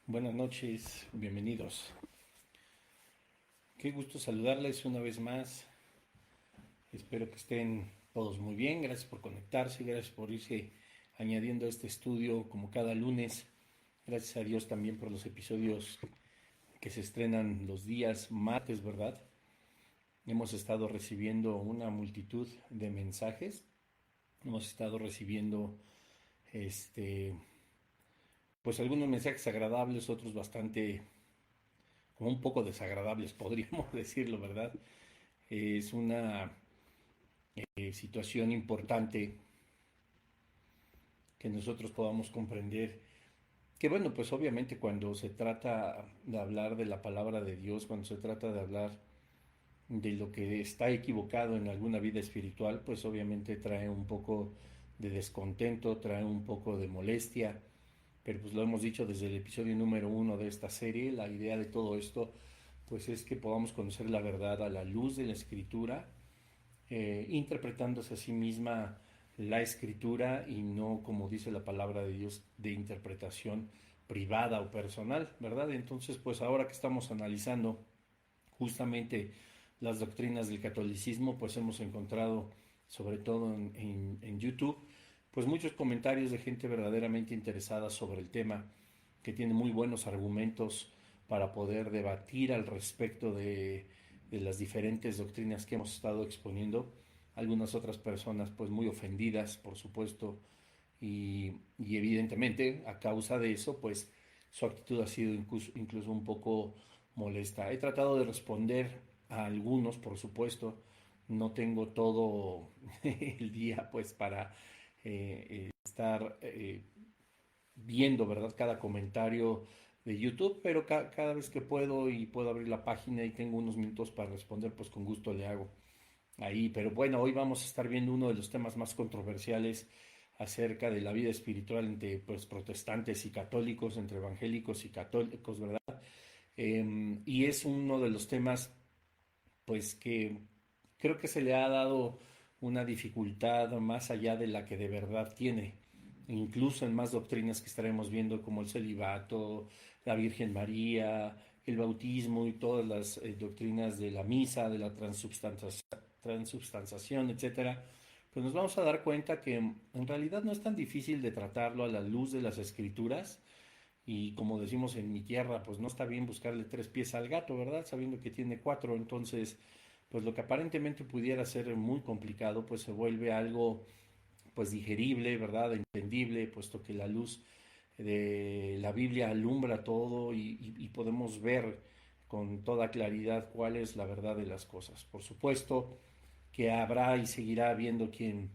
Buenas noches, bienvenidos. Qué gusto saludarles una vez más. Espero que estén todos muy bien. Gracias por conectarse, gracias por irse añadiendo a este estudio como cada lunes. Gracias a Dios también por los episodios que se estrenan los días martes, ¿verdad? Hemos estado recibiendo una multitud de mensajes. Hemos estado recibiendo este pues algunos mensajes agradables, otros bastante como un poco desagradables, podríamos decirlo, ¿verdad? Es una situación importante que nosotros podamos comprender que, bueno, pues obviamente cuando se trata de hablar de la palabra de Dios, cuando se trata de hablar de lo que está equivocado en alguna vida espiritual, pues obviamente trae un poco de descontento, trae un poco de molestia, pero pues lo hemos dicho desde el episodio número 1 de esta serie. La idea de todo esto pues es que podamos conocer la verdad a la luz de la escritura, interpretándose a sí misma la escritura y no, como dice la palabra de Dios, de interpretación privada o personal, ¿verdad? Entonces, pues ahora que estamos analizando justamente las doctrinas del catolicismo, pues hemos encontrado, sobre todo en YouTube, pues muchos comentarios de gente verdaderamente interesada sobre el tema, que tiene muy buenos argumentos para poder debatir al respecto de las diferentes doctrinas que hemos estado exponiendo. Algunas otras personas pues muy ofendidas, por supuesto, y evidentemente a causa de eso pues su actitud ha sido incluso un poco molesta. He tratado de responder a algunos, por supuesto, no tengo todo el día pues para estar viendo, ¿verdad? Cada comentario de YouTube, pero cada vez que puedo y puedo abrir la página y tengo unos minutos para responder, pues con gusto le hago ahí. Pero bueno, hoy vamos a estar viendo uno de los temas más controversiales acerca de la vida espiritual entre pues, protestantes y católicos, entre evangélicos y católicos, ¿verdad? Y es uno de los temas pues que creo que se le ha dado una dificultad más allá de la que de verdad tiene, incluso en más doctrinas que estaremos viendo como el celibato, la Virgen María, el bautismo y todas las doctrinas de la misa, de la transubstanciación, etcétera. Pues nos vamos a dar cuenta que en realidad no es tan difícil de tratarlo a la luz de las escrituras, y como decimos en mi tierra, pues no está bien buscarle tres pies al gato, ¿verdad? Sabiendo que tiene cuatro. Entonces, pues lo que aparentemente pudiera ser muy complicado, pues se vuelve algo pues digerible, ¿verdad? Entendible, puesto que la luz de la Biblia alumbra todo y podemos ver con toda claridad cuál es la verdad de las cosas. Por supuesto que habrá y seguirá habiendo quien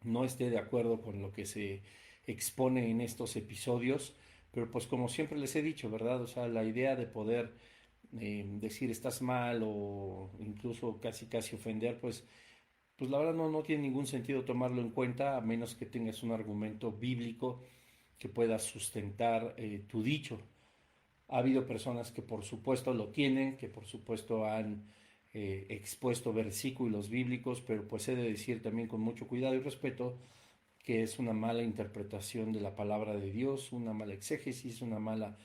no esté de acuerdo con lo que se expone en estos episodios, pero pues como siempre les he dicho, ¿verdad? O sea, la idea de poder decir estás mal o incluso casi casi ofender, pues la verdad no tiene ningún sentido tomarlo en cuenta a menos que tengas un argumento bíblico que pueda sustentar tu dicho. Ha habido personas que por supuesto lo tienen, que por supuesto han expuesto versículos bíblicos, pero pues he de decir también con mucho cuidado y respeto que es una mala interpretación de la palabra de Dios, una mala exégesis, una mala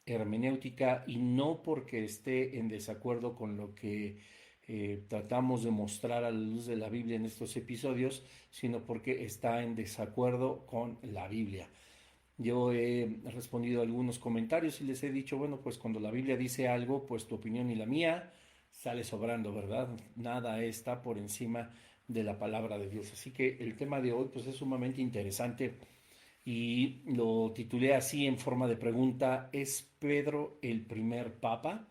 hermenéutica, y no porque esté en desacuerdo con lo que tratamos de mostrar a la luz de la Biblia en estos episodios, sino porque está en desacuerdo con la Biblia. Yo he respondido a algunos comentarios y les he dicho, bueno, pues cuando la Biblia dice algo, pues tu opinión y la mía sale sobrando, ¿verdad? Nada está por encima de la palabra de Dios. Así que el tema de hoy pues es sumamente interesante y lo titulé así en forma de pregunta: ¿es Pedro el primer papa?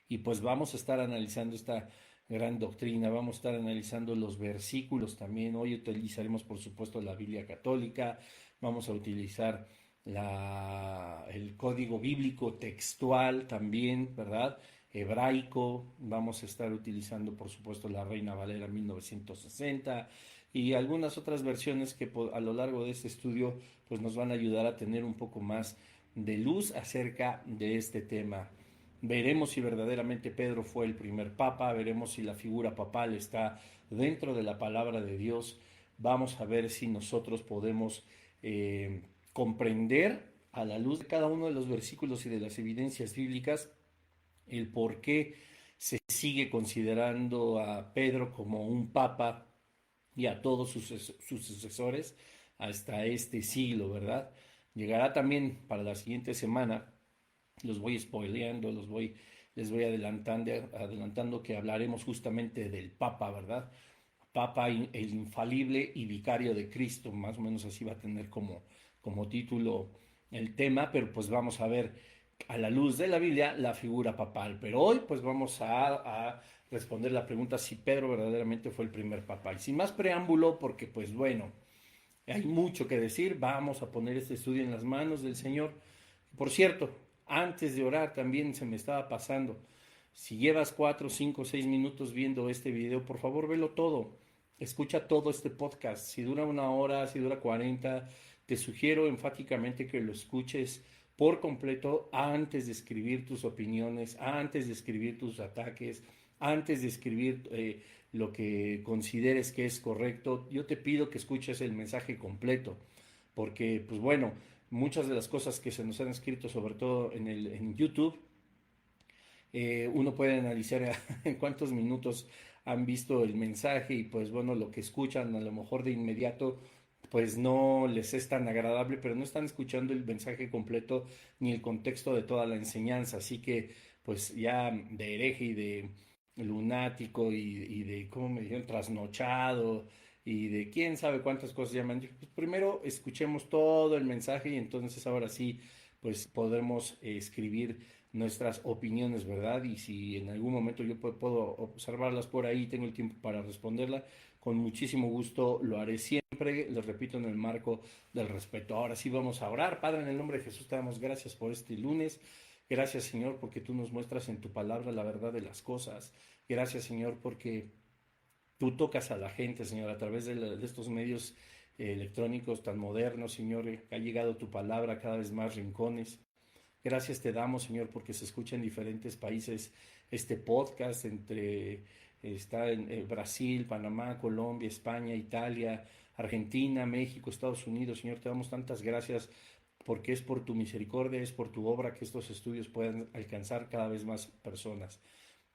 Y pues vamos a estar analizando esta gran doctrina, vamos a estar analizando los versículos también. Hoy utilizaremos por supuesto la Biblia católica, vamos a utilizar el código bíblico textual también, ¿verdad? Hebraico, vamos a estar utilizando por supuesto la Reina Valera 1960 y algunas otras versiones que a lo largo de este estudio pues nos van a ayudar a tener un poco más de luz acerca de este tema. Veremos si verdaderamente Pedro fue el primer papa, veremos si la figura papal está dentro de la palabra de Dios. Vamos a ver si nosotros podemos comprender a la luz de cada uno de los versículos y de las evidencias bíblicas, el por qué se sigue considerando a Pedro como un papa y a todos sus sucesores hasta este siglo, ¿verdad? Llegará también para la siguiente semana, los voy spoileando, les voy adelantando que hablaremos justamente del Papa, ¿verdad? Papa, el infalible y vicario de Cristo, más o menos así va a tener como título el tema, pero pues vamos a ver a la luz de la Biblia la figura papal. Pero hoy pues vamos a responder la pregunta si Pedro verdaderamente fue el primer papa. Y sin más preámbulo, porque pues bueno, hay mucho que decir, vamos a poner este estudio en las manos del Señor. Por cierto, antes de orar también se me estaba pasando. Si llevas 4, 5, 6 minutos viendo este video, por favor velo todo. Escucha todo este podcast. Si dura 1 hora, si dura 40, te sugiero enfáticamente que lo escuches por completo antes de escribir tus opiniones, antes de escribir tus ataques, antes de escribir lo que consideres que es correcto. Yo te pido que escuches el mensaje completo, porque pues bueno, muchas de las cosas que se nos han escrito, sobre todo en YouTube, uno puede analizar en cuántos minutos han visto el mensaje y pues bueno, lo que escuchan a lo mejor de inmediato pues no les es tan agradable, pero no están escuchando el mensaje completo ni el contexto de toda la enseñanza, así que pues ya de hereje y de lunático y de, ¿cómo me dijeron? Trasnochado y de quién sabe cuántas cosas llaman. Pues primero escuchemos todo el mensaje y entonces ahora sí pues podremos escribir nuestras opiniones, ¿verdad? Y si en algún momento yo puedo observarlas por ahí, tengo el tiempo para responderla, con muchísimo gusto lo haré siempre, les repito, en el marco del respeto. Ahora sí vamos a orar. Padre, en el nombre de Jesús te damos gracias por este lunes. Gracias, Señor, porque tú nos muestras en tu palabra la verdad de las cosas. Gracias, Señor, porque tú tocas a la gente, Señor, a través de estos medios electrónicos tan modernos, Señor, ha llegado tu palabra a cada vez más rincones. Gracias te damos, Señor, porque se escucha en diferentes países este podcast, está en Brasil, Panamá, Colombia, España, Italia, Argentina, México, Estados Unidos. Señor, te damos tantas gracias porque es por tu misericordia, es por tu obra que estos estudios puedan alcanzar cada vez más personas.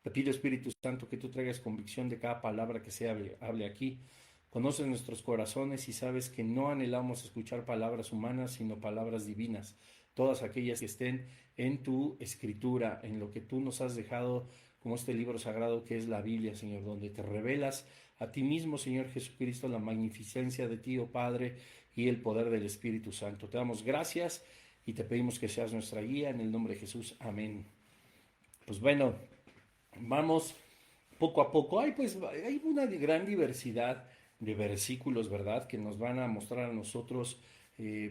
Te pido, Espíritu Santo, que tú traigas convicción de cada palabra que se hable aquí. Conoces nuestros corazones y sabes que no anhelamos escuchar palabras humanas, sino palabras divinas. Todas aquellas que estén en tu escritura, en lo que tú nos has dejado como este libro sagrado que es la Biblia, Señor, donde te revelas a ti mismo, Señor Jesucristo, la magnificencia de ti, oh Padre, y el poder del Espíritu Santo. Te damos gracias y te pedimos que seas nuestra guía en el nombre de Jesús. Amén. Pues bueno, vamos poco a poco. Hay una gran diversidad de versículos, ¿verdad? Que nos van a mostrar a nosotros,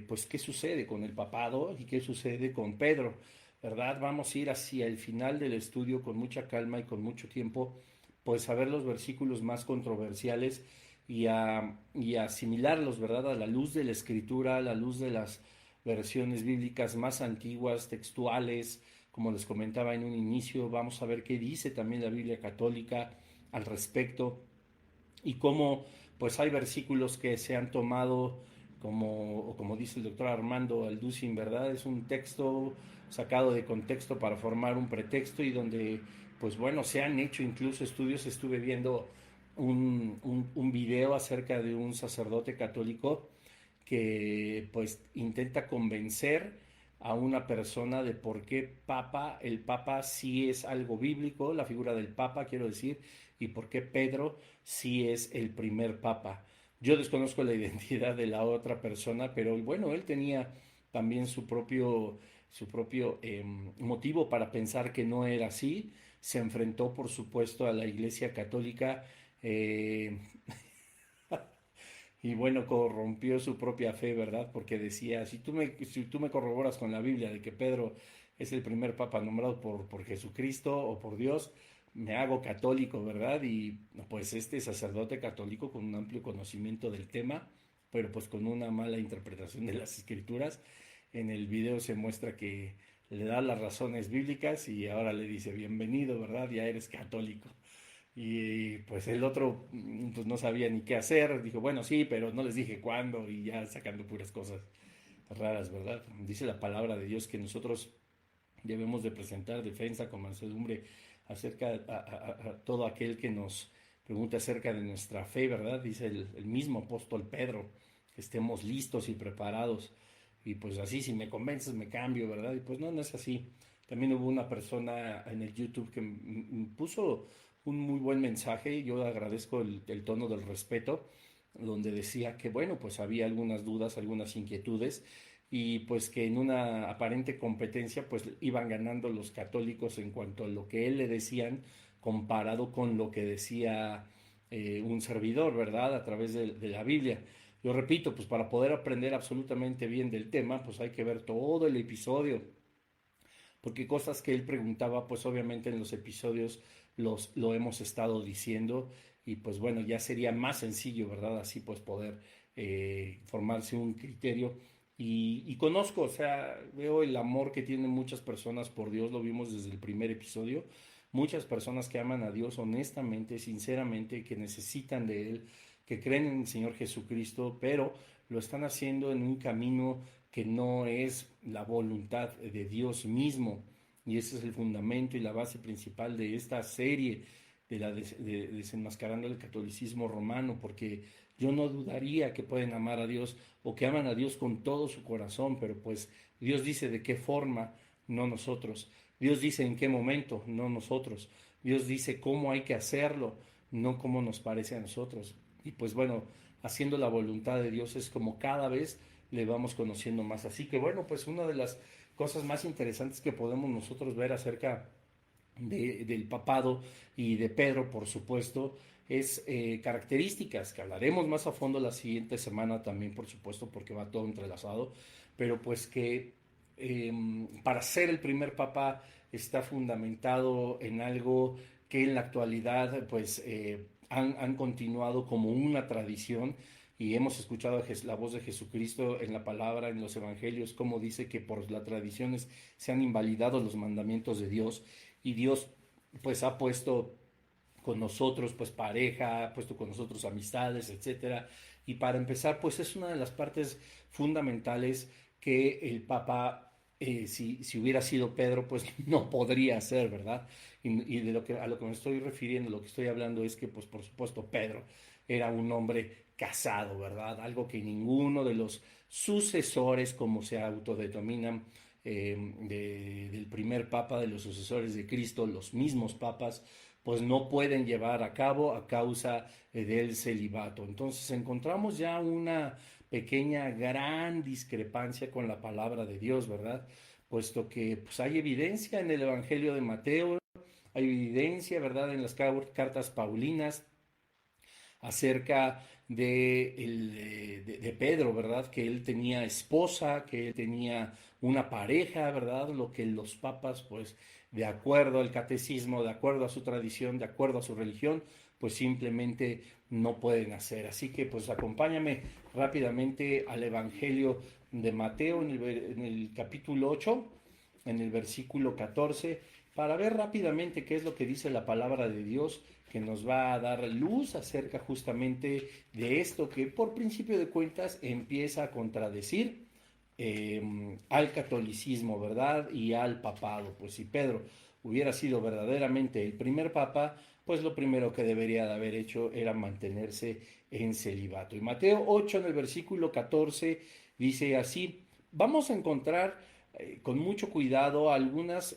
pues, qué sucede con el papado y qué sucede con Pedro, ¿verdad? Vamos a ir hacia el final del estudio con mucha calma y con mucho tiempo, pues, a ver los versículos más controversiales y a asimilarlos, ¿verdad? A la luz de la escritura, a la luz de las versiones bíblicas más antiguas, textuales, como les comentaba en un inicio. Vamos a ver qué dice también la Biblia católica al respecto y cómo pues hay versículos que se han tomado como dice el doctor Armando Alducin, ¿verdad? Es un texto sacado de contexto para formar un pretexto y donde pues bueno, se han hecho incluso estudios. Estuve viendo un video acerca de un sacerdote católico que pues intenta convencer a una persona de por qué el Papa sí es algo bíblico, la figura del Papa quiero decir, y por qué Pedro sí es el primer Papa. Yo desconozco la identidad de la otra persona, pero bueno, él tenía también su propio motivo para pensar que no era así. Se enfrentó, por supuesto, a la Iglesia Católica. eh, y bueno, corrompió su propia fe, ¿verdad? Porque decía, si tú me corroboras con la Biblia de que Pedro es el primer papa nombrado por Jesucristo o por Dios, me hago católico, ¿verdad? Y pues este sacerdote católico con un amplio conocimiento del tema, pero pues con una mala interpretación de las escrituras, en el video se muestra que le da las razones bíblicas y ahora le dice, bienvenido, ¿verdad? Ya eres católico. Y pues el otro pues no sabía ni qué hacer, dijo, bueno, sí, pero no les dije cuándo y ya sacando puras cosas. raras, ¿verdad? Dice la palabra de Dios que nosotros debemos de presentar defensa con mansedumbre acerca a todo aquel que nos pregunta acerca de nuestra fe, ¿verdad? Dice el mismo apóstol Pedro, que estemos listos y preparados. Y pues así, si me convences, me cambio, ¿verdad? Y pues no, no es así. También hubo una persona en el YouTube que puso un muy buen mensaje. Yo agradezco el tono del respeto, donde decía que, bueno, pues había algunas dudas, algunas inquietudes, y pues que en una aparente competencia, pues iban ganando los católicos en cuanto a lo que él le decían, comparado con lo que decía un servidor, ¿verdad? A través de la Biblia. Yo repito, pues para poder aprender absolutamente bien del tema, pues hay que ver todo el episodio, porque cosas que él preguntaba, pues obviamente en los episodios lo hemos estado diciendo, y pues bueno, ya sería más sencillo, ¿verdad? Así pues poder formarse un criterio. Y conozco, o sea, veo el amor que tienen muchas personas por Dios, lo vimos desde el primer episodio, muchas personas que aman a Dios honestamente, sinceramente, que necesitan de Él, que creen en el Señor Jesucristo, pero lo están haciendo en un camino que no es la voluntad de Dios mismo. Y ese es el fundamento y la base principal de esta serie de desenmascarando el catolicismo romano, porque yo no dudaría que pueden amar a Dios o que aman a Dios con todo su corazón, pero pues Dios dice de qué forma, no nosotros. Dios dice en qué momento, no nosotros. Dios dice cómo hay que hacerlo, no cómo nos parece a nosotros. Y pues bueno, haciendo la voluntad de Dios es como cada vez le vamos conociendo más. Así que bueno, pues una de las cosas más interesantes que podemos nosotros ver acerca del papado y de Pedro, por supuesto, es características que hablaremos más a fondo la siguiente semana también, por supuesto, porque va todo entrelazado, pero pues que para ser el primer papa está fundamentado en algo que en la actualidad pues han continuado como una tradición, y hemos escuchado la voz de Jesucristo en la palabra, en los evangelios, como dice que por las tradiciones se han invalidado los mandamientos de Dios, y Dios pues ha puesto con nosotros pues pareja, ha puesto con nosotros amistades, etcétera. Y para empezar, pues es una de las partes fundamentales que el Papa, si hubiera sido Pedro, pues no podría hacer, ¿verdad? Y de a lo que me estoy refiriendo, lo que estoy hablando es que, pues por supuesto, Pedro era un hombre casado, ¿verdad? Algo que ninguno de los sucesores, como se autodenominan, del primer papa, de los sucesores de Cristo, los mismos papas, pues no pueden llevar a cabo a causa del celibato. Entonces encontramos ya una pequeña, gran discrepancia con la palabra de Dios, ¿verdad? Puesto que pues, hay evidencia en el Evangelio de Mateo, hay evidencia, ¿verdad?, en las cartas paulinas acerca de Pedro, ¿verdad? Que él tenía esposa, que él tenía una pareja, ¿verdad? Lo que los papas, pues, de acuerdo al catecismo, de acuerdo a su tradición, de acuerdo a su religión, pues simplemente no pueden hacer. Así que, pues, acompáñame rápidamente al Evangelio de Mateo en el capítulo 8, en el versículo 14, para ver rápidamente qué es lo que dice la palabra de Dios, que nos va a dar luz acerca justamente de esto que por principio de cuentas empieza a contradecir al catolicismo, ¿verdad? Y al papado. Pues si Pedro hubiera sido verdaderamente el primer papa, pues lo primero que debería de haber hecho era mantenerse en celibato. Y Mateo 8 en el versículo 14 dice así: vamos a encontrar con mucho cuidado algunas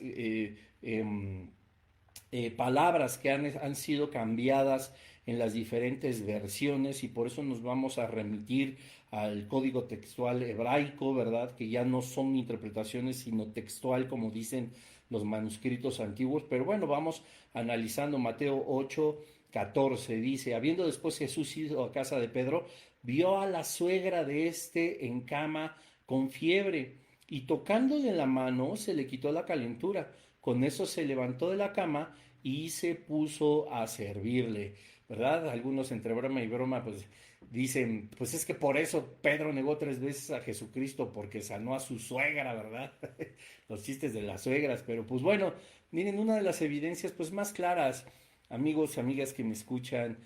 palabras que han sido cambiadas en las diferentes versiones, y por eso nos vamos a remitir al código textual hebraico, ¿verdad? Que ya no son interpretaciones, sino textual, como dicen los manuscritos antiguos. Pero bueno, vamos analizando Mateo 8, 14. Dice: habiendo después Jesús ido a casa de Pedro, vio a la suegra de este en cama con fiebre, y tocándole la mano se le quitó la calentura. Con eso se levantó de la cama y se puso a servirle, ¿verdad? Algunos entre broma y broma pues dicen, pues es que por eso Pedro negó 3 veces a Jesucristo, porque sanó a su suegra, ¿verdad? Los chistes de las suegras. Pero pues bueno, miren, una de las evidencias pues más claras, amigos, amigas que me escuchan,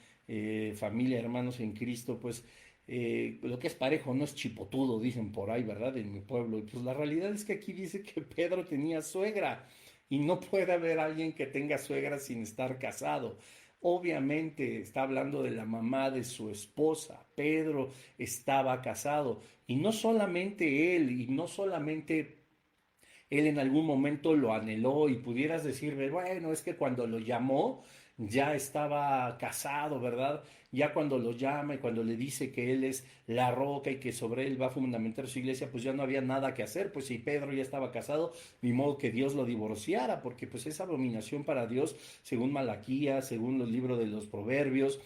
familia, hermanos en Cristo, pues lo que es parejo no es chipotudo, dicen por ahí, ¿verdad? En mi pueblo. Y pues la realidad es que aquí dice que Pedro tenía suegra y no puede haber alguien que tenga suegra sin estar casado. Obviamente está hablando de la mamá de su esposa. Pedro estaba casado y no solamente él, y no solamente él en algún momento lo anheló y pudieras decirle, bueno, es que cuando lo llamó ya estaba casado, ¿verdad? Ya cuando lo llama y cuando le dice que él es la roca y que sobre él va a fundamentar su iglesia, pues ya no había nada que hacer, pues si Pedro ya estaba casado, ni modo que Dios lo divorciara, porque pues es abominación para Dios, según Malaquías, según los libros de los Proverbios,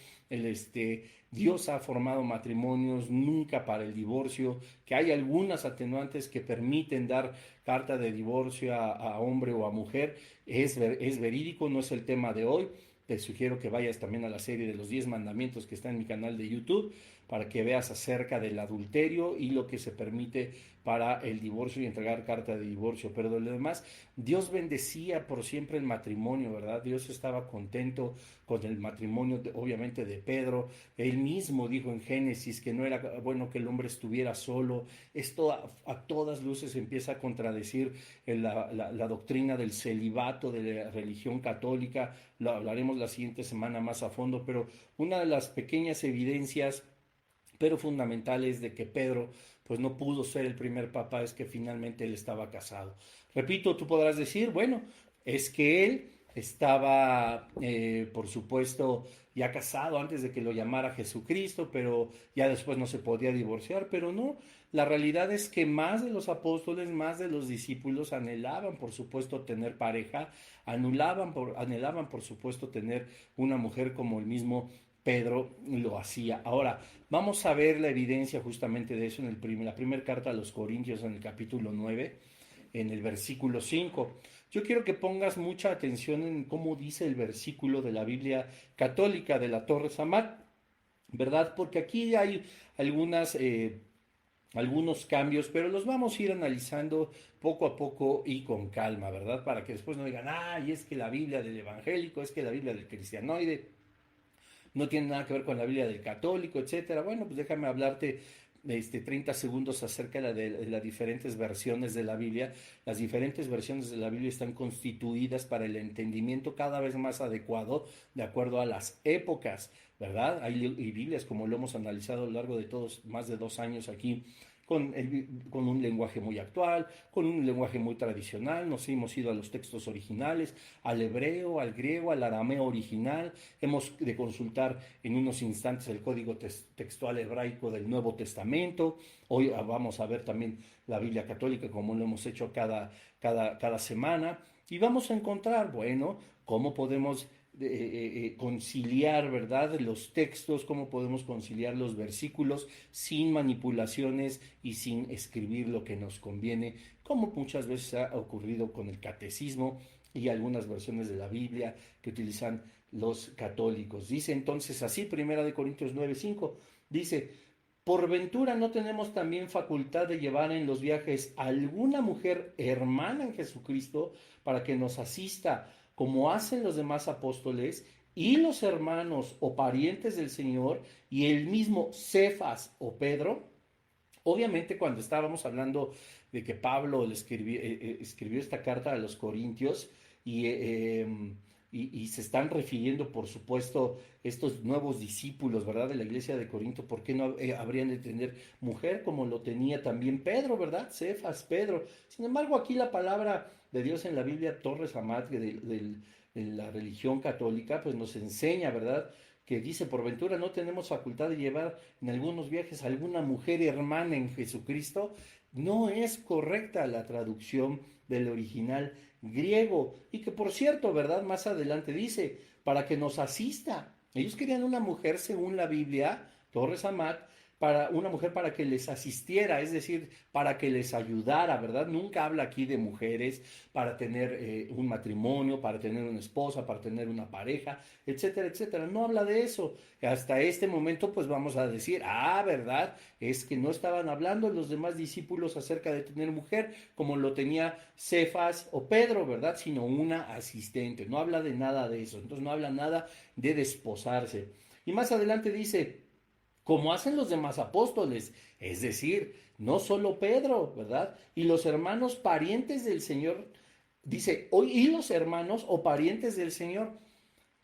Dios ha formado matrimonios nunca para el divorcio, que hay algunas atenuantes que permiten dar carta de divorcio a hombre o a mujer, es verídico, no es el tema de hoy. Te sugiero que vayas también a la serie de los 10 mandamientos que está en mi canal de YouTube para que veas acerca del adulterio y lo que se permite para el divorcio y entregar carta de divorcio. Pero de lo demás, Dios bendecía por siempre el matrimonio, ¿verdad? Dios estaba contento con el matrimonio, obviamente, de Pedro. Él mismo dijo en Génesis que no era bueno que el hombre estuviera solo. Esto a todas luces empieza a contradecir la doctrina del celibato de la religión católica. Lo hablaremos la siguiente semana más a fondo, pero una de las pequeñas evidencias pero fundamentales de que Pedro pues no pudo ser el primer papa es que finalmente él estaba casado. Repito, tú podrás decir, bueno, es que él estaba, por supuesto, ya casado antes de que lo llamara Jesucristo, pero ya después no se podía divorciar, pero no, la realidad es que más de los apóstoles, más de los discípulos anhelaban, por supuesto, tener pareja, anhelaban, por supuesto, tener una mujer como el mismo Pedro lo hacía. Ahora, vamos a ver la evidencia justamente de eso en la primera carta a los Corintios, en el capítulo 9, en el versículo 5. Yo quiero que pongas mucha atención en cómo dice el versículo de la Biblia católica de la Torre Samat, ¿verdad? Porque aquí hay algunos cambios, pero los vamos a ir analizando poco a poco y con calma, ¿verdad? Para que después no digan, y es que la Biblia del evangélico, es que la Biblia del cristianoide no tiene nada que ver con la Biblia del católico, etcétera. Bueno, pues déjame hablarte 30 segundos acerca de las diferentes versiones de la Biblia. Las diferentes versiones de la Biblia están constituidas para el entendimiento cada vez más adecuado de acuerdo a las épocas, ¿verdad? Hay Biblias, como lo hemos analizado a lo largo de todos, más de 2 años aquí, con un lenguaje muy actual, con un lenguaje muy tradicional. Nos hemos ido a los textos originales, al hebreo, al griego, al arameo original. Hemos de consultar en unos instantes el código textual hebraico del Nuevo Testamento. Hoy vamos a ver también la Biblia católica, como lo hemos hecho cada semana. Y vamos a encontrar, bueno, cómo podemos conciliar, ¿verdad? Los textos, cómo podemos conciliar los versículos sin manipulaciones y sin escribir lo que nos conviene, como muchas veces ha ocurrido con el catecismo y algunas versiones de la Biblia que utilizan los católicos. Dice entonces así, Primera de Corintios 9:5, dice, por ventura no tenemos también facultad de llevar en los viajes a alguna mujer hermana en Jesucristo para que nos asista como hacen los demás apóstoles y los hermanos o parientes del Señor y el mismo Cefas o Pedro. Obviamente cuando estábamos hablando de que Pablo escribió esta carta a los Corintios y, y se están refiriendo, por supuesto, estos nuevos discípulos, ¿verdad? De la iglesia de Corinto, ¿por qué no habrían de tener mujer como lo tenía también Pedro, ¿verdad? Cefas, Pedro. Sin embargo, aquí la palabra de Dios en la Biblia, Torres Amat, de la religión católica, pues nos enseña, ¿verdad? Que dice, por ventura no tenemos facultad de llevar en algunos viajes a alguna mujer hermana en Jesucristo. No es correcta la traducción del original griego. Y que por cierto, ¿verdad? Más adelante dice, para que nos asista. Ellos querían una mujer, según la Biblia, Torres Amat, para una mujer para que les asistiera, es decir, para que les ayudara, ¿verdad? Nunca habla aquí de mujeres para tener un matrimonio, para tener una esposa, para tener una pareja, etcétera, etcétera. No habla de eso. Hasta este momento, pues vamos a decir, ¿verdad? Es que no estaban hablando los demás discípulos acerca de tener mujer, como lo tenía Cefas o Pedro, ¿verdad? Sino una asistente. No habla de nada de eso. Entonces no habla nada de desposarse. Y más adelante dice, como hacen los demás apóstoles, es decir, no solo Pedro, ¿verdad? Y los hermanos parientes del Señor, dice, y los hermanos o parientes del Señor,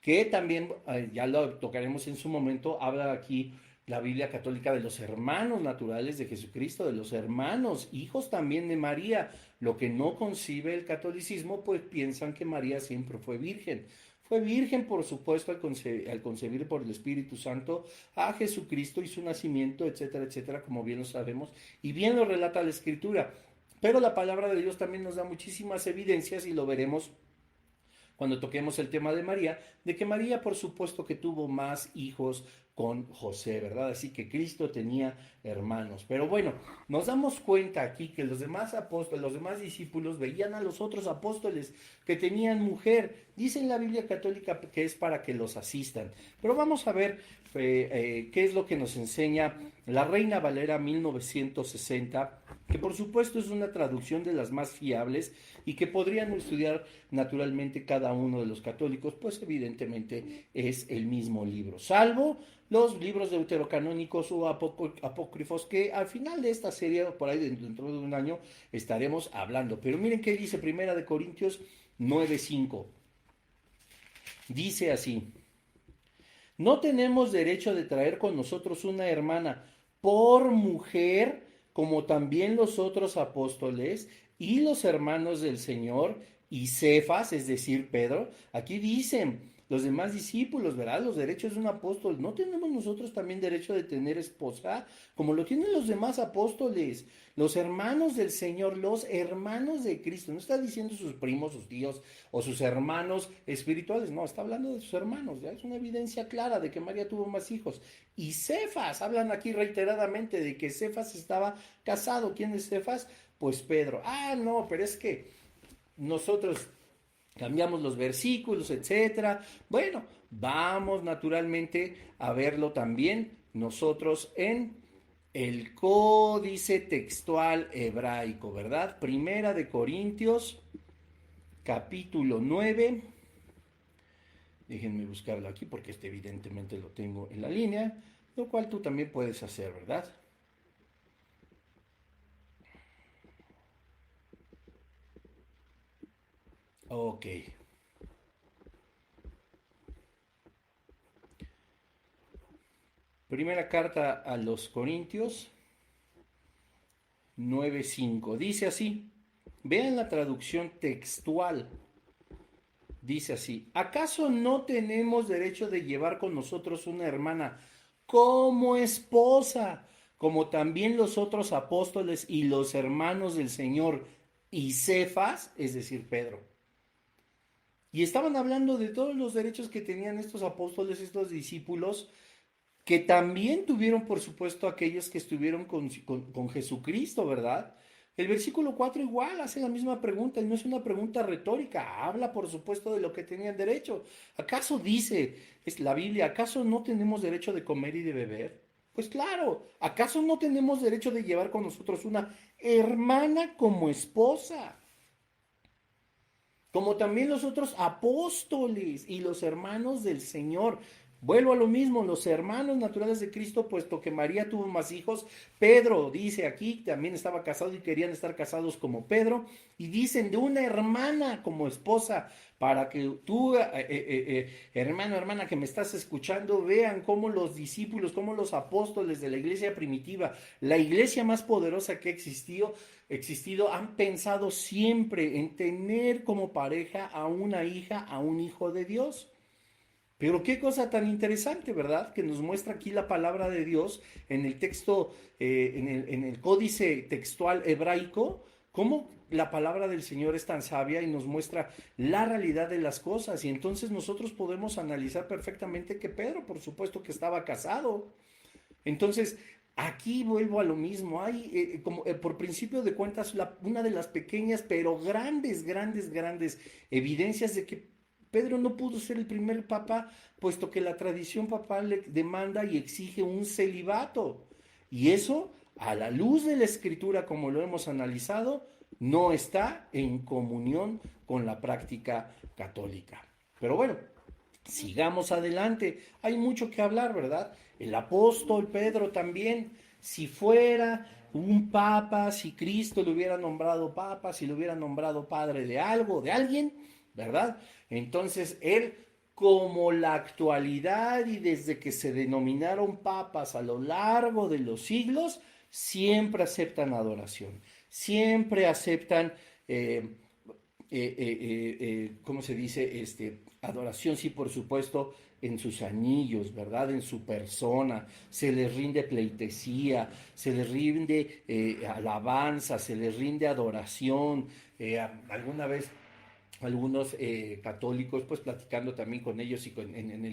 que también, ya lo tocaremos en su momento, habla aquí la Biblia católica de los hermanos naturales de Jesucristo, de los hermanos, hijos también de María. Lo que no concibe el catolicismo, pues piensan que María siempre fue virgen. Fue virgen, por supuesto, al concebir por el Espíritu Santo a Jesucristo y su nacimiento, etcétera, etcétera, como bien lo sabemos, y bien lo relata la Escritura. Pero la palabra de Dios también nos da muchísimas evidencias y lo veremos cuando toquemos el tema de María, de que María por supuesto que tuvo más hijos con José, ¿verdad? Así que Cristo tenía hermanos. Pero bueno, nos damos cuenta aquí que los demás apóstoles, los demás discípulos veían a los otros apóstoles que tenían mujer. Dice en la Biblia católica que es para que los asistan. Pero vamos a ver qué es lo que nos enseña la Reina Valera 1960, que por supuesto es una traducción de las más fiables y que podrían estudiar naturalmente cada uno de los católicos, pues evidentemente es el mismo libro, salvo los libros deuterocanónicos o apócrifos que al final de esta serie, por ahí dentro de un año, estaremos hablando. Pero miren qué dice Primera de Corintios 9:5. Dice así: no tenemos derecho de traer con nosotros una hermana por mujer, como también los otros apóstoles y los hermanos del Señor y Cefas, es decir, Pedro. Aquí dicen los demás discípulos, ¿verdad? Los derechos de un apóstol. ¿No tenemos nosotros también derecho de tener esposa, como lo tienen los demás apóstoles, los hermanos del Señor, los hermanos de Cristo? No está diciendo sus primos, sus tíos o sus hermanos espirituales, no, está hablando de sus hermanos. Ya es una evidencia clara de que María tuvo más hijos. Y Cefas, hablan aquí reiteradamente de que Cefas estaba casado. ¿Quién es Cefas? Pues Pedro. Ah, no, pero es que nosotros cambiamos los versículos, etcétera. Bueno, vamos naturalmente a verlo también nosotros en el códice textual hebraico, ¿verdad? Primera de Corintios, capítulo 9. Déjenme buscarlo aquí porque evidentemente lo tengo en la línea, lo cual tú también puedes hacer, ¿verdad? Ok. Primera carta a los Corintios 9:5. Dice así. Vean la traducción textual. Dice así: ¿acaso no tenemos derecho de llevar con nosotros una hermana como esposa, como también los otros apóstoles y los hermanos del Señor y Cefas, es decir, Pedro? Y estaban hablando de todos los derechos que tenían estos apóstoles, estos discípulos, que también tuvieron, por supuesto, aquellos que estuvieron con Jesucristo, ¿verdad? El versículo 4 igual hace la misma pregunta y no es una pregunta retórica, habla, por supuesto, de lo que tenían derecho. ¿Acaso dice es la Biblia, acaso no tenemos derecho de comer y de beber? Pues claro, ¿acaso no tenemos derecho de llevar con nosotros una hermana como esposa? Como también los otros apóstoles y los hermanos del Señor. Vuelvo a lo mismo, los hermanos naturales de Cristo, puesto que María tuvo más hijos. Pedro dice aquí, también estaba casado y querían estar casados como Pedro, y dicen de una hermana como esposa, para que tú, hermano, hermana que me estás escuchando, vean cómo los discípulos, cómo los apóstoles de la iglesia primitiva, la iglesia más poderosa que existido, han pensado siempre en tener como pareja a una hija, a un hijo de Dios. Pero qué cosa tan interesante, ¿verdad? Que nos muestra aquí la palabra de Dios en el texto, en el códice textual hebraico, cómo la palabra del Señor es tan sabia y nos muestra la realidad de las cosas. Y entonces nosotros podemos analizar perfectamente que Pedro, por supuesto, que estaba casado. Entonces, aquí vuelvo a lo mismo. Hay, por principio de cuentas, una de las pequeñas, pero grandes, grandes, grandes evidencias de que Pedro no pudo ser el primer papa, puesto que la tradición papal le demanda y exige un celibato. Y eso, a la luz de la escritura, como lo hemos analizado, no está en comunión con la práctica católica. Pero bueno, Sigamos adelante. Hay mucho que hablar, ¿verdad? El apóstol Pedro también, si fuera un papa, si Cristo le hubiera nombrado papa, si le hubiera nombrado padre de algo, de alguien, ¿verdad? Entonces él, como la actualidad y desde que se denominaron papas a lo largo de los siglos, siempre aceptan adoración, siempre aceptan ¿cómo se dice? Adoración, sí, por supuesto, en sus anillos, ¿verdad? En su persona, se les rinde pleitesía, se les rinde alabanza, se les rinde adoración. Alguna vez algunos católicos, pues platicando también con ellos y en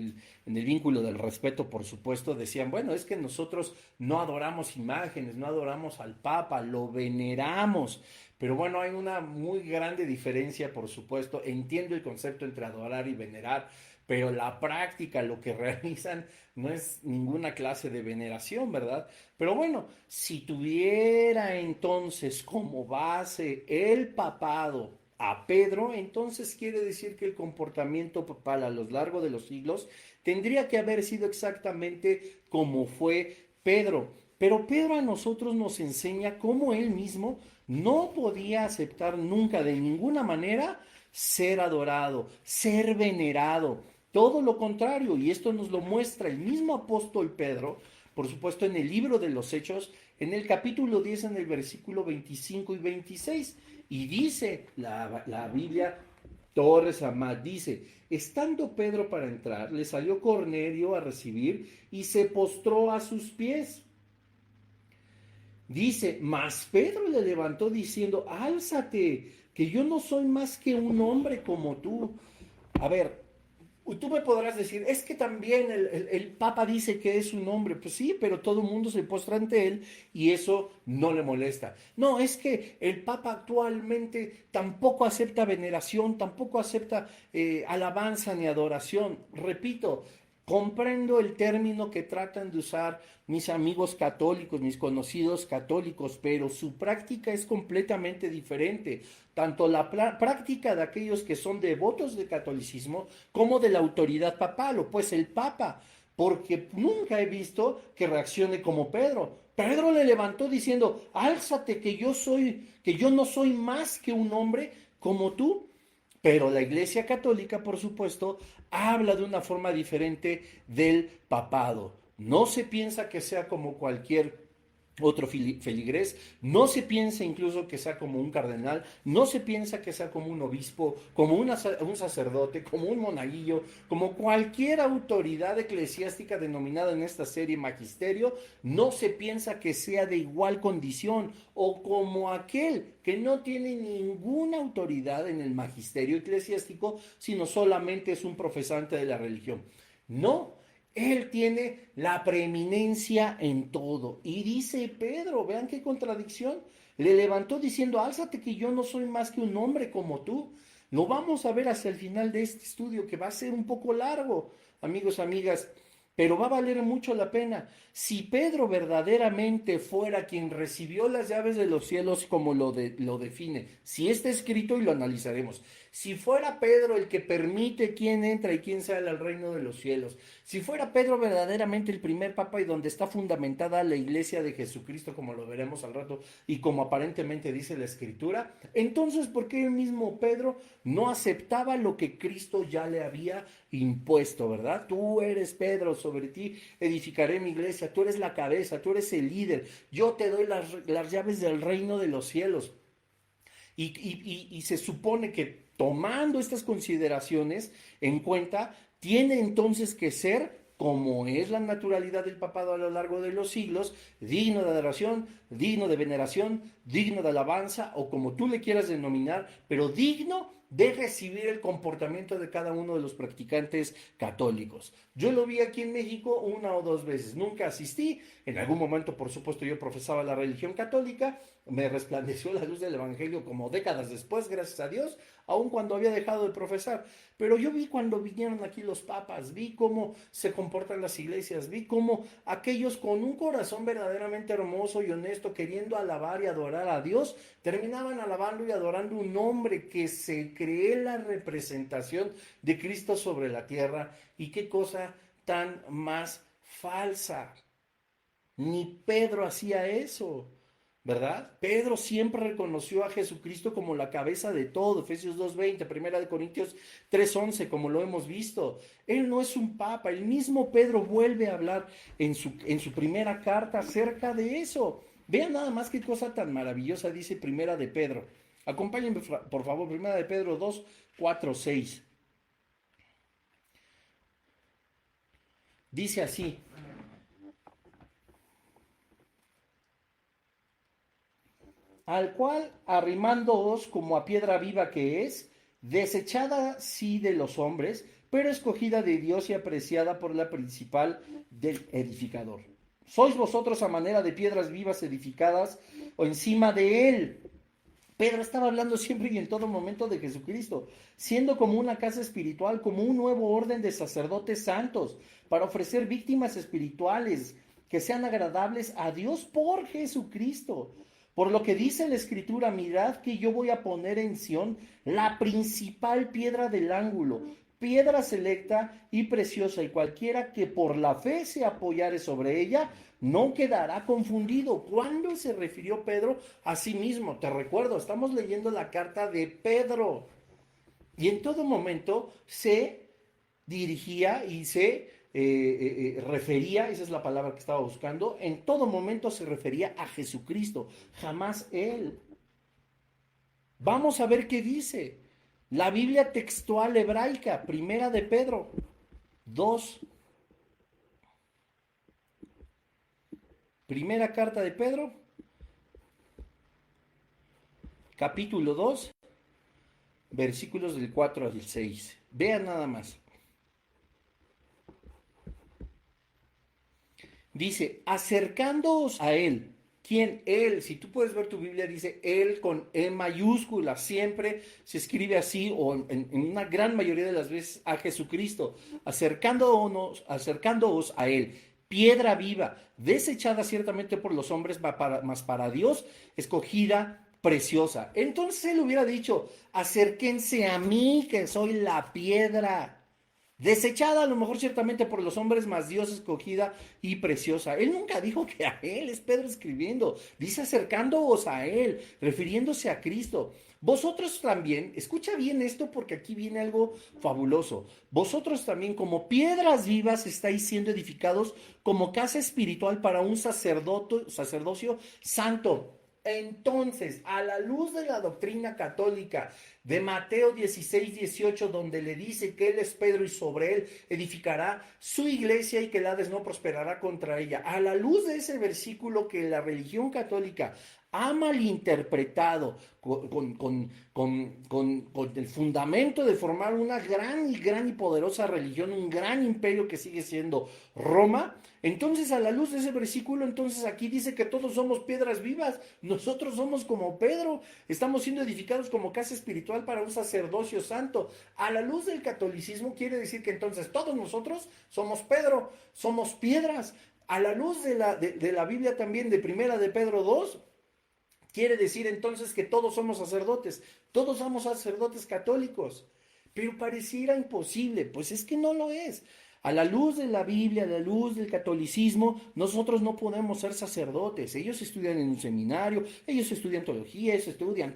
el vínculo del respeto, por supuesto, decían, bueno, es que nosotros no adoramos imágenes, no adoramos al Papa, lo veneramos, pero bueno, hay una muy grande diferencia, por supuesto, entiendo el concepto entre adorar y venerar, pero la práctica, lo que realizan, no es ninguna clase de veneración, ¿verdad? Pero bueno, si tuviera entonces como base el papado, a Pedro, entonces quiere decir que el comportamiento papal a lo largo de los siglos tendría que haber sido exactamente como fue Pedro. Pero Pedro a nosotros nos enseña cómo él mismo no podía aceptar nunca de ninguna manera ser adorado, ser venerado. Todo lo contrario, y esto nos lo muestra el mismo apóstol Pedro, por supuesto en el libro de los Hechos, en el capítulo 10, en el versículo 25 y 26. Y dice la Biblia, Torres Amat, dice, estando Pedro para entrar, le salió Cornelio a recibir y se postró a sus pies. Dice, mas Pedro le levantó diciendo, álzate, que yo no soy más que un hombre como tú. A ver, tú me podrás decir, es que también el Papa dice que es un hombre. Pues sí, pero todo el mundo se postra ante él y eso no le molesta. No, es que el Papa actualmente tampoco acepta veneración, tampoco acepta alabanza ni adoración. Repito, comprendo el término que tratan de usar mis amigos católicos, mis conocidos católicos, pero su práctica es completamente diferente. Tanto la práctica de aquellos que son devotos del catolicismo como de la autoridad papal, o pues el Papa, porque nunca he visto que reaccione como Pedro. Pedro le levantó diciendo, álzate que yo no soy más que un hombre como tú. Pero la Iglesia Católica, por supuesto, habla de una forma diferente del papado. No se piensa que sea como cualquier otro feligrés, no se piensa incluso que sea como un cardenal, no se piensa que sea como un obispo, como un sacerdote, como un monaguillo, como cualquier autoridad eclesiástica denominada en esta serie magisterio, no se piensa que sea de igual condición o como aquel que no tiene ninguna autoridad en el magisterio eclesiástico, sino solamente es un profesante de la religión. No, él tiene la preeminencia en todo. Y dice Pedro, vean qué contradicción, le levantó diciendo, álzate que yo no soy más que un hombre como tú. Lo vamos a ver hacia el final de este estudio, que va a ser un poco largo, amigos, amigas, pero va a valer mucho la pena. Si Pedro verdaderamente fuera quien recibió las llaves de los cielos como lo define, si está escrito y lo analizaremos, si fuera Pedro el que permite quién entra y quién sale al reino de los cielos, si fuera Pedro verdaderamente el primer papa y donde está fundamentada la iglesia de Jesucristo, como lo veremos al rato y como aparentemente dice la escritura, entonces ¿por qué el mismo Pedro no aceptaba lo que Cristo ya le había impuesto, verdad? Tú eres Pedro, sobre ti edificaré mi iglesia, tú eres la cabeza, tú eres el líder, yo te doy las llaves del reino de los cielos. Y se supone que tomando estas consideraciones en cuenta, tiene entonces que ser, como es la naturalidad del papado a lo largo de los siglos, digno de adoración, digno de veneración, digno de alabanza, o como tú le quieras denominar, pero digno de recibir el comportamiento de cada uno de los practicantes católicos. Yo lo vi aquí en México una o dos veces, nunca asistí, en algún momento por supuesto yo profesaba la religión católica, me resplandeció la luz del Evangelio como décadas después, gracias a Dios, aun cuando había dejado de profesar. Pero yo vi cuando vinieron aquí los papas, vi cómo se comportan las iglesias, vi cómo aquellos con un corazón verdaderamente hermoso y honesto, queriendo alabar y adorar a Dios, terminaban alabando y adorando un hombre que se creé la representación de Cristo sobre la tierra. Y qué cosa tan más falsa. Ni Pedro hacía eso, ¿verdad? Pedro siempre reconoció a Jesucristo como la cabeza de todo, Efesios 2:20, Primera de Corintios 3:11, como lo hemos visto. Él no es un papa, el mismo Pedro vuelve a hablar en su primera carta acerca de eso. Vean nada más qué cosa tan maravillosa dice Primera de Pedro. Acompáñenme, por favor, Primera de Pedro 2:4-6. Dice así: al cual arrimándoos como a piedra viva que es, desechada sí de los hombres, pero escogida de Dios y apreciada por la principal del edificador. Sois vosotros a manera de piedras vivas edificadas o encima de él. Pedro estaba hablando siempre y en todo momento de Jesucristo, siendo como una casa espiritual, como un nuevo orden de sacerdotes santos, para ofrecer víctimas espirituales que sean agradables a Dios por Jesucristo. Por lo que dice la Escritura, mirad que yo voy a poner en Sión la principal piedra del ángulo, piedra selecta y preciosa, y cualquiera que por la fe se apoyare sobre ella, no quedará confundido. ¿Cuándo se refirió Pedro a sí mismo? Te recuerdo, estamos leyendo la carta de Pedro. Y en todo momento se dirigía y se refería, esa es la palabra que estaba buscando, en todo momento se refería a Jesucristo, jamás él. Vamos a ver qué dice la Biblia textual hebraica, Primera de Pedro 2. Primera carta de Pedro, capítulo 2, versículos del 4 al 6. Vean nada más. Dice, acercándoos a él. ¿Quién? Él. Si tú puedes ver tu Biblia, dice él con E mayúscula. Siempre se escribe así, o en una gran mayoría de las veces, a Jesucristo. Acercándoos a él. Piedra viva, desechada ciertamente por los hombres, mas para Dios, escogida, preciosa. Entonces él hubiera dicho, acérquense a mí, que soy la piedra. Desechada a lo mejor ciertamente por los hombres, mas Dios escogida y preciosa. Él nunca dijo que a él, es Pedro escribiendo. Dice acercándoos a él, refiriéndose a Cristo. Vosotros también, escucha bien esto porque aquí viene algo fabuloso. Vosotros también como piedras vivas estáis siendo edificados como casa espiritual para un sacerdocio santo. Entonces, a la luz de la doctrina católica de Mateo 16:18, donde le dice que él es Pedro y sobre él edificará su iglesia y que el Hades no prosperará contra ella, a la luz de ese versículo que la religión católica ha malinterpretado con el fundamento de formar una gran y poderosa religión, un gran imperio que sigue siendo Roma. Entonces, a la luz de ese versículo, entonces aquí dice que todos somos piedras vivas. Nosotros somos como Pedro, estamos siendo edificados como casa espiritual para un sacerdocio santo. A la luz del catolicismo quiere decir que entonces todos nosotros somos Pedro, somos piedras. A la luz de la Biblia también, de Primera de Pedro 2, quiere decir entonces que todos somos sacerdotes católicos. Pero pareciera imposible, pues es que no lo es. A la luz de la Biblia, a la luz del catolicismo, nosotros no podemos ser sacerdotes. Ellos estudian en un seminario, ellos estudian teología, ellos estudian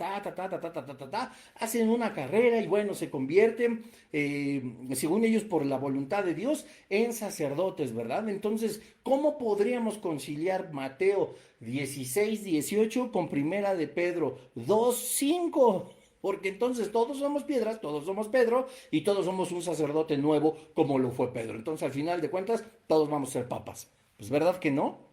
hacen una carrera y bueno, se convierten, según ellos, por la voluntad de Dios, en sacerdotes, ¿verdad? Entonces, ¿cómo podríamos conciliar Mateo 16:18 con Primera de Pedro 2:5? Porque entonces todos somos piedras, todos somos Pedro y todos somos un sacerdote nuevo como lo fue Pedro. Entonces al final de cuentas todos vamos a ser papas. Pues ¿verdad que no?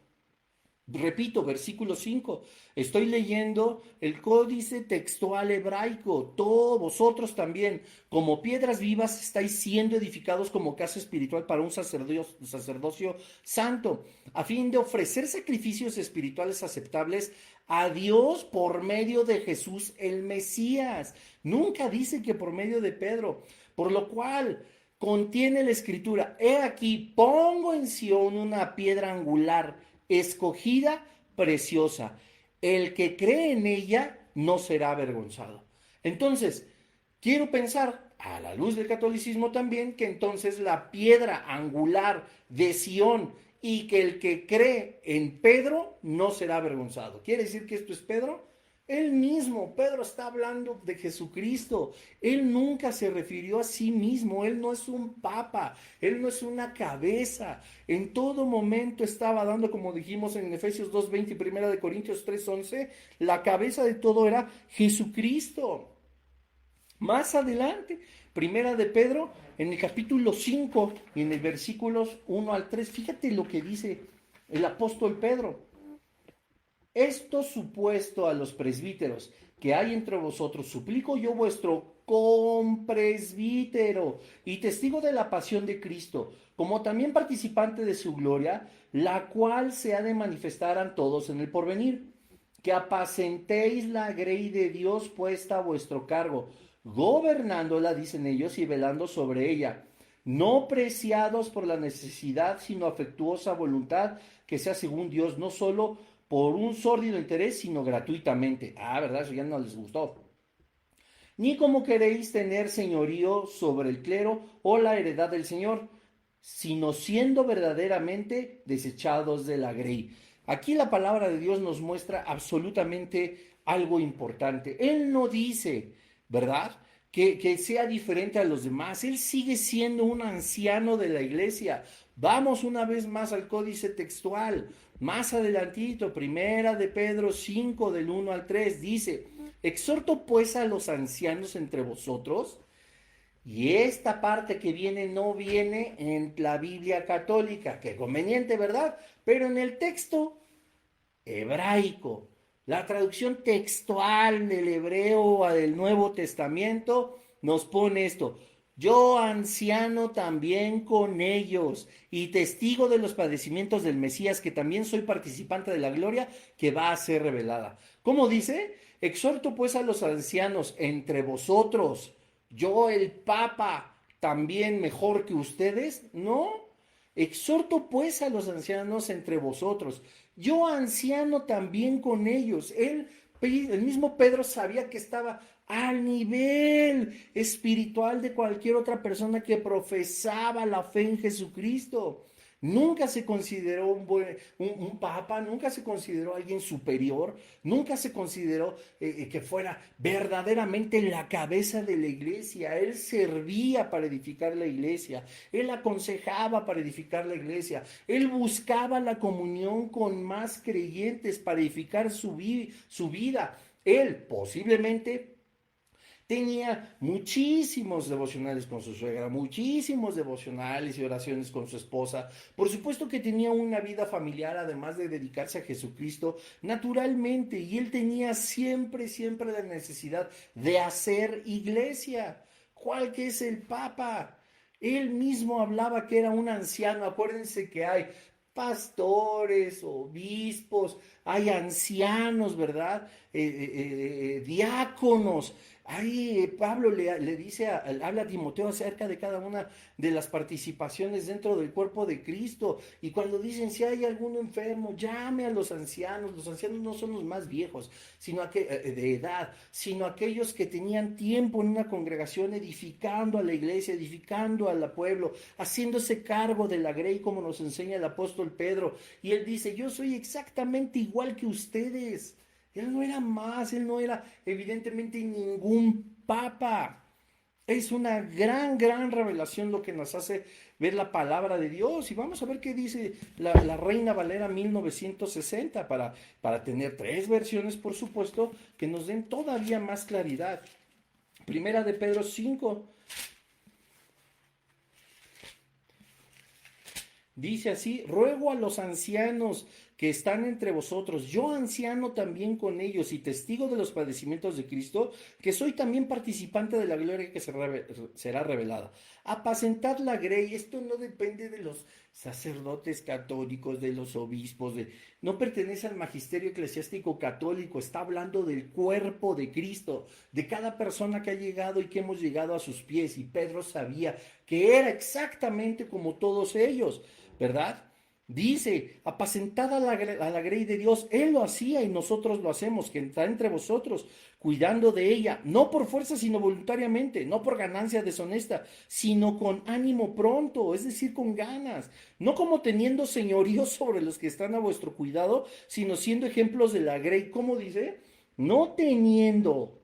Repito, versículo 5. Estoy leyendo el códice textual hebraico. Todos vosotros también, como piedras vivas, estáis siendo edificados como casa espiritual para un sacerdocio santo, a fin de ofrecer sacrificios espirituales aceptables a Dios por medio de Jesús el Mesías. Nunca dice que por medio de Pedro. Por lo cual contiene la escritura: he aquí, pongo en Sión una piedra angular, escogida, preciosa. El que cree en ella no será avergonzado. Entonces, Quiero pensar, a la luz del catolicismo también, que entonces la piedra angular de Sión y que el que cree en Pedro no será avergonzado. ¿Quiere decir que esto es Pedro? Él mismo, Pedro está hablando de Jesucristo. Él nunca se refirió a sí mismo. Él no es un papa. Él no es una cabeza. En todo momento estaba dando, como dijimos en Efesios 2:20 y Primera de Corintios 3:11, la cabeza de todo era Jesucristo. Más adelante, Primera de Pedro, en el capítulo 5 y en el versículos 1 al 3, fíjate lo que dice el apóstol Pedro. Esto supuesto a los presbíteros que hay entre vosotros, suplico yo vuestro compresbítero y testigo de la pasión de Cristo, como también participante de su gloria, la cual se ha de manifestar a todos en el porvenir, que apacentéis la grey de Dios puesta a vuestro cargo, gobernándola, dicen ellos, y velando sobre ella, no preciados por la necesidad, sino afectuosa voluntad, que sea según Dios, no solo por un sórdido interés, sino gratuitamente. Ah, ¿verdad? Eso ya no les gustó. Ni como queréis tener señorío sobre el clero o la heredad del Señor, sino siendo verdaderamente desechados de la grey. Aquí la palabra de Dios nos muestra absolutamente algo importante. Él no dice, ¿verdad?, que sea diferente a los demás. Él sigue siendo un anciano de la iglesia. Vamos una vez más al códice textual. Más adelantito, Primera de Pedro 5, del 1 al 3, dice, exhorto pues a los ancianos entre vosotros, y esta parte que viene no viene en la Biblia católica, que conveniente, ¿verdad? Pero en el texto hebraico, la traducción textual del hebreo del Nuevo Testamento nos pone esto. Yo, anciano, también con ellos, y testigo de los padecimientos del Mesías, que también soy participante de la gloria que va a ser revelada. ¿Cómo dice? Exhorto pues a los ancianos entre vosotros, yo el Papa, también mejor que ustedes, ¿no? Exhorto pues a los ancianos entre vosotros, yo anciano también con ellos. El mismo Pedro sabía que estaba al nivel espiritual de cualquier otra persona que profesaba la fe en Jesucristo. Nunca se consideró un papa, nunca se consideró alguien superior, nunca se consideró que fuera verdaderamente la cabeza de la iglesia. Él servía para edificar la iglesia, él aconsejaba para edificar la iglesia, él buscaba la comunión con más creyentes para edificar su vida. Él posiblemente tenía muchísimos devocionales con su suegra, muchísimos devocionales y oraciones con su esposa. Por supuesto que tenía una vida familiar, además de dedicarse a Jesucristo, naturalmente. Y él tenía siempre, siempre la necesidad de hacer iglesia. ¿Cuál que es el Papa? Él mismo hablaba que era un anciano. Acuérdense que hay pastores, obispos, hay ancianos, ¿verdad? Diáconos. Ahí Pablo le dice, habla a Timoteo acerca de cada una de las participaciones dentro del cuerpo de Cristo. Y cuando dicen, si hay algún enfermo, llame a los ancianos. Los ancianos no son los más viejos, sino de edad, sino aquellos que tenían tiempo en una congregación edificando a la iglesia, edificando al pueblo, haciéndose cargo de la grey, como nos enseña el apóstol Pedro. Y él dice, yo soy exactamente igual que ustedes. Él no era más, él no era evidentemente ningún papa. Es una gran, gran revelación lo que nos hace ver la palabra de Dios. Y vamos a ver qué dice la Reina Valera 1960 para tener tres versiones, por supuesto, que nos den todavía más claridad. Primera de Pedro 5. Dice así, ruego a los ancianos que están entre vosotros, yo anciano también con ellos y testigo de los padecimientos de Cristo, que soy también participante de la gloria que será revelada. Apacentad la grey, esto no depende de los sacerdotes católicos, de los obispos, no pertenece al magisterio eclesiástico católico, está hablando del cuerpo de Cristo, de cada persona que ha llegado y que hemos llegado a sus pies, y Pedro sabía que era exactamente como todos ellos, ¿verdad? Dice, apacentad a la grey de Dios. Él lo hacía y nosotros lo hacemos, que está entre vosotros, cuidando de ella, no por fuerza, sino voluntariamente, no por ganancia deshonesta, sino con ánimo pronto, es decir, con ganas, no como teniendo señorío sobre los que están a vuestro cuidado, sino siendo ejemplos de la grey. ¿Cómo dice? No teniendo,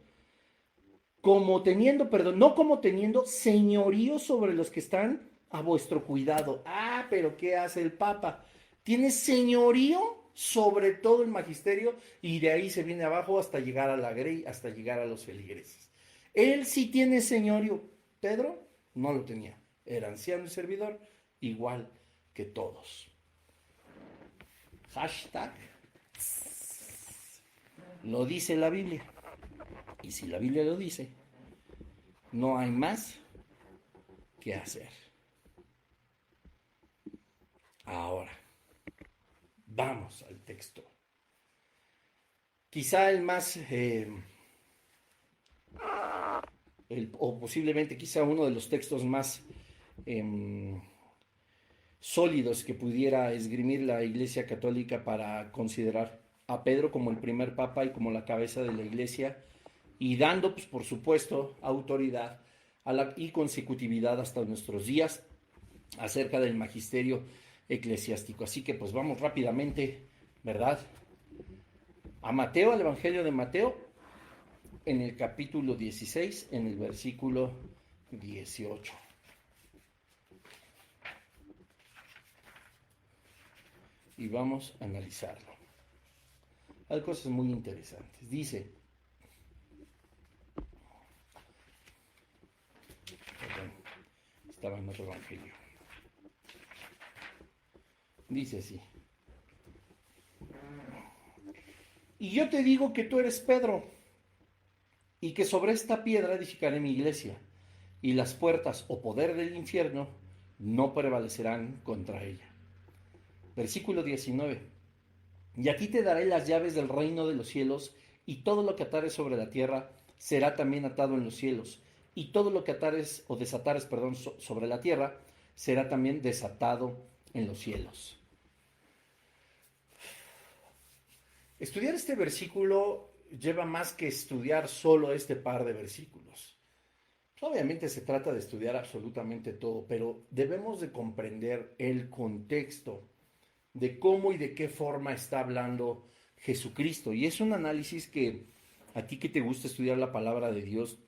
no como teniendo señorío sobre los que están a vuestro cuidado. Ah, pero ¿qué hace el Papa? Tiene señorío sobre todo el magisterio y de ahí se viene abajo hasta llegar a la grey, hasta llegar a los feligreses. Él sí tiene señorío. Pedro no lo tenía. Era anciano y servidor, igual que todos. Hashtag lo dice la Biblia. Y si la Biblia lo dice, no hay más que hacer. Ahora, vamos al texto. Quizá el más, o posiblemente quizá uno de los textos más sólidos que pudiera esgrimir la Iglesia Católica para considerar a Pedro como el primer papa y como la cabeza de la Iglesia, y dando, pues, por supuesto, autoridad y consecutividad hasta nuestros días acerca del magisterio eclesiástico. Así que pues vamos rápidamente, ¿verdad? A Mateo, al Evangelio de Mateo, en el capítulo 16, en el versículo 18. Y vamos a analizarlo. Hay cosas muy interesantes. Dice, perdón, estaba en otro evangelio. Dice así. Y yo te digo que tú eres Pedro, y que sobre esta piedra edificaré mi iglesia, y las puertas o poder del infierno no prevalecerán contra ella. Versículo 19. Y aquí te daré las llaves del reino de los cielos, y todo lo que atares sobre la tierra será también atado en los cielos, y todo lo que atares o desatares, perdón, sobre la tierra será también desatado en los cielos. Estudiar este versículo lleva más que estudiar solo este par de versículos. Obviamente se trata de estudiar absolutamente todo, pero debemos de comprender el contexto de cómo y de qué forma está hablando Jesucristo. Y es un análisis que a ti que te gusta estudiar la palabra de Dios,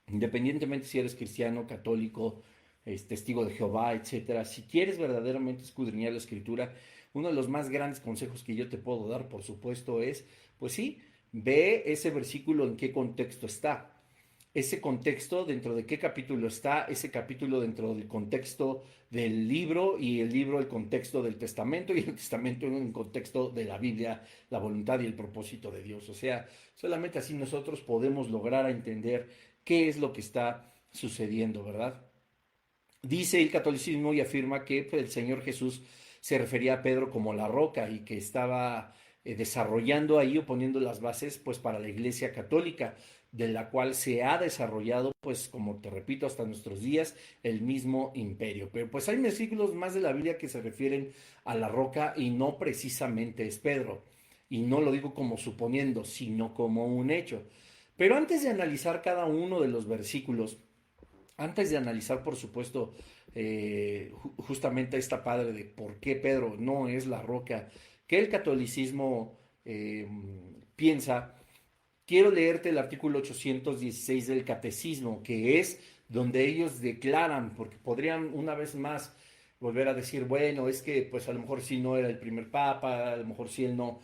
independientemente si eres cristiano, católico, testigo de Jehová, etcétera, si quieres verdaderamente escudriñar la escritura, uno de los más grandes consejos que yo te puedo dar, por supuesto, es, pues sí, ve ese versículo en qué contexto está. Ese contexto dentro de qué capítulo está, ese capítulo dentro del contexto del libro, y el libro el contexto del testamento, y el testamento en el contexto de la Biblia, la voluntad y el propósito de Dios. O sea, solamente así nosotros podemos lograr entender qué es lo que está sucediendo, ¿verdad? Dice el catolicismo y afirma que pues, el Señor Jesús se refería a Pedro como la roca y que estaba desarrollando ahí o poniendo las bases pues para la Iglesia Católica, de la cual se ha desarrollado pues como te repito hasta nuestros días el mismo imperio. Pero pues hay versículos más de la Biblia que se refieren a la roca y no precisamente es Pedro. Y no lo digo como suponiendo, sino como un hecho. Pero antes de analizar cada uno de los versículos, antes de analizar, por supuesto, justamente esta padre de por qué Pedro no es la roca que el catolicismo piensa, quiero leerte el artículo 816 del catecismo, que es donde ellos declaran, porque podrían una vez más volver a decir, bueno, es que pues a lo mejor sí no era el primer papa, a lo mejor sí él no,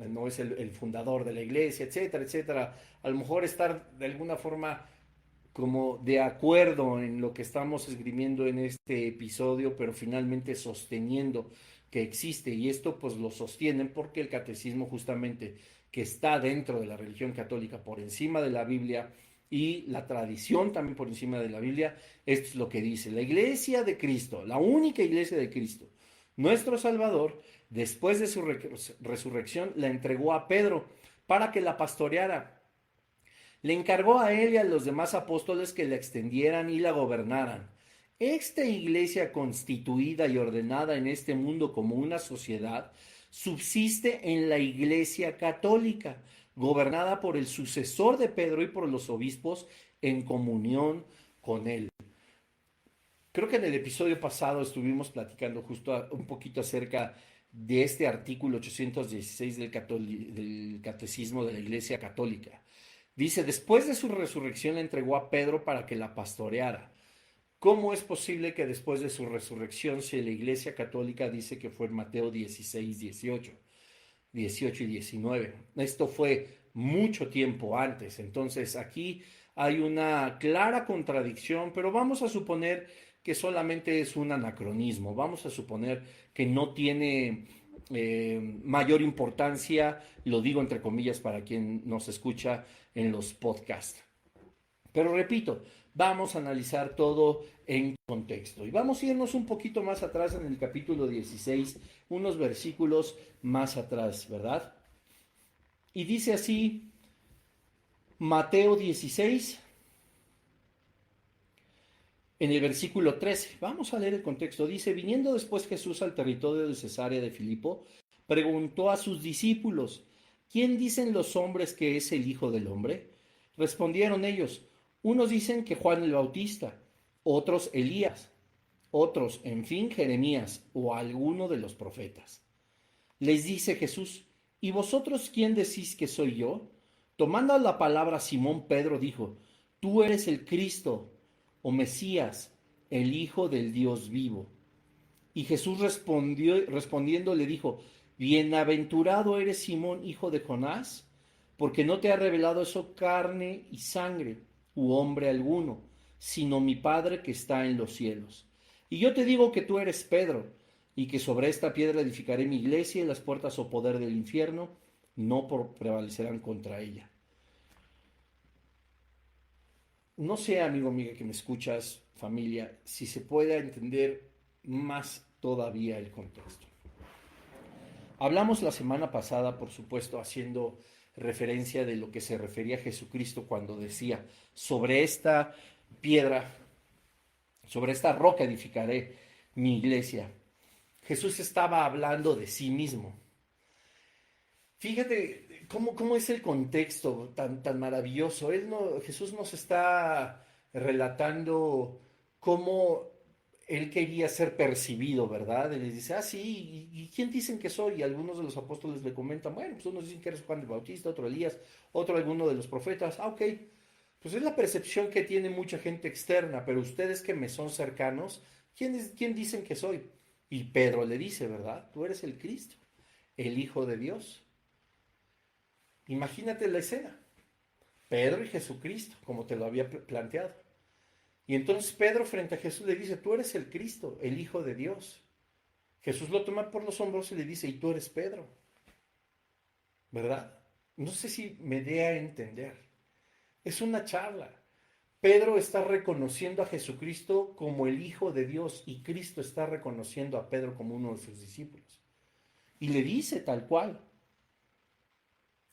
no es el fundador de la iglesia, etcétera, etcétera. A lo mejor estar de alguna forma como de acuerdo en lo que estamos esgrimiendo en este episodio, pero finalmente sosteniendo que existe. Y esto pues lo sostienen porque el catecismo justamente que está dentro de la religión católica por encima de la Biblia y la tradición también por encima de la Biblia, esto es lo que dice. La iglesia de Cristo, la única iglesia de Cristo, nuestro Salvador, después de su resurrección, la entregó a Pedro para que la pastoreara. Le encargó a él y a los demás apóstoles que la extendieran y la gobernaran. Esta iglesia constituida y ordenada en este mundo como una sociedad subsiste en la iglesia católica, gobernada por el sucesor de Pedro y por los obispos en comunión con él. Creo que en el episodio pasado estuvimos platicando un poquito acerca de este artículo 816 del Catecismo de la Iglesia Católica. Dice, después de su resurrección le entregó a Pedro para que la pastoreara. ¿Cómo es posible que después de su resurrección, si la Iglesia Católica dice que fue en Mateo 16, 18 y 19? Esto fue mucho tiempo antes. Entonces aquí hay una clara contradicción, pero vamos a suponer que solamente es un anacronismo. Vamos a suponer que no tiene mayor importancia, lo digo entre comillas para quien nos escucha en los podcasts. Pero repito, vamos a analizar todo en contexto. Y vamos a irnos un poquito más atrás en el capítulo 16, unos versículos más atrás, ¿verdad? Y dice así, Mateo 16, en el versículo 13. Vamos a leer el contexto. Dice, viniendo después Jesús al territorio de Cesarea de Filipo, preguntó a sus discípulos, ¿quién dicen los hombres que es el Hijo del Hombre? Respondieron ellos, unos dicen que Juan el Bautista, otros Elías, otros, en fin, Jeremías o alguno de los profetas. Les dice Jesús, ¿y vosotros quién decís que soy yo? Tomando la palabra Simón Pedro dijo, tú eres el Cristo, o Mesías, el Hijo del Dios vivo. Y Jesús respondiendo le dijo, bienaventurado eres Simón, hijo de Jonás, porque no te ha revelado eso carne y sangre, u hombre alguno, sino mi Padre que está en los cielos. Y yo te digo que tú eres Pedro, y que sobre esta piedra edificaré mi iglesia, y las puertas o poder del infierno no prevalecerán contra ella. No sé, amigo, amiga, que me escuchas, familia, si se pueda entender más todavía el contexto. Hablamos la semana pasada, por supuesto, haciendo referencia de lo que se refería a Jesucristo cuando decía, sobre esta piedra, sobre esta roca edificaré mi iglesia. Jesús estaba hablando de sí mismo. Fíjate cómo es el contexto tan maravilloso. Jesús nos está relatando cómo él quería ser percibido, ¿verdad? Él les dice, sí, ¿y quién dicen que soy? Y algunos de los apóstoles le comentan, bueno, pues unos dicen que eres Juan el Bautista, otro Elías, otro alguno de los profetas. Ok, pues es la percepción que tiene mucha gente externa, pero ustedes que me son cercanos, ¿quién dicen que soy? Y Pedro le dice, ¿verdad? Tú eres el Cristo, el Hijo de Dios. Imagínate la escena. Pedro y Jesucristo, como te lo había planteado. Y entonces Pedro frente a Jesús le dice, tú eres el Cristo, el Hijo de Dios. Jesús lo toma por los hombros y le dice, y tú eres Pedro. ¿Verdad? No sé si me dé a entender. Es una charla. Pedro está reconociendo a Jesucristo como el Hijo de Dios y Cristo está reconociendo a Pedro como uno de sus discípulos. Y le dice tal cual.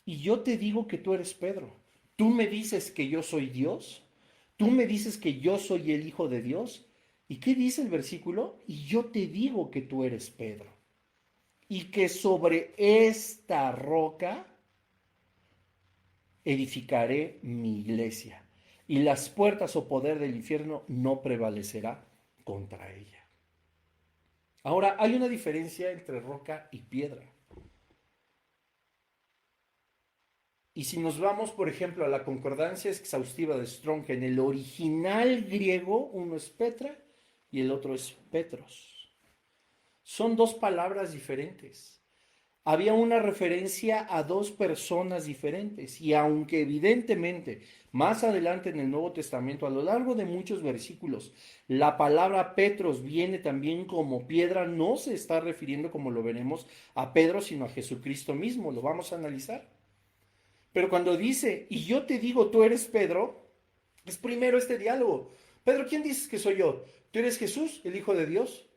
Y yo te digo que tú eres Pedro. Tú me dices que yo soy Dios. Tú me dices que yo soy el Hijo de Dios. ¿Y qué dice el versículo? Y yo te digo que tú eres Pedro. Y que sobre esta roca edificaré mi iglesia. Y las puertas o poder del infierno no prevalecerá contra ella. Ahora, hay una diferencia entre roca y piedra. Y si nos vamos, por ejemplo, a la concordancia exhaustiva de Strong, en el original griego, uno es Petra y el otro es Petros. Son dos palabras diferentes. Había una referencia a dos personas diferentes. Y aunque evidentemente, más adelante en el Nuevo Testamento, a lo largo de muchos versículos, la palabra Petros viene también como piedra, no se está refiriendo, como lo veremos, a Pedro, sino a Jesucristo mismo. Lo vamos a analizar. Pero cuando dice, y yo te digo, tú eres Pedro, es primero este diálogo. Pedro, ¿quién dices que soy yo? ¿Tú eres Jesús, el Hijo de Dios?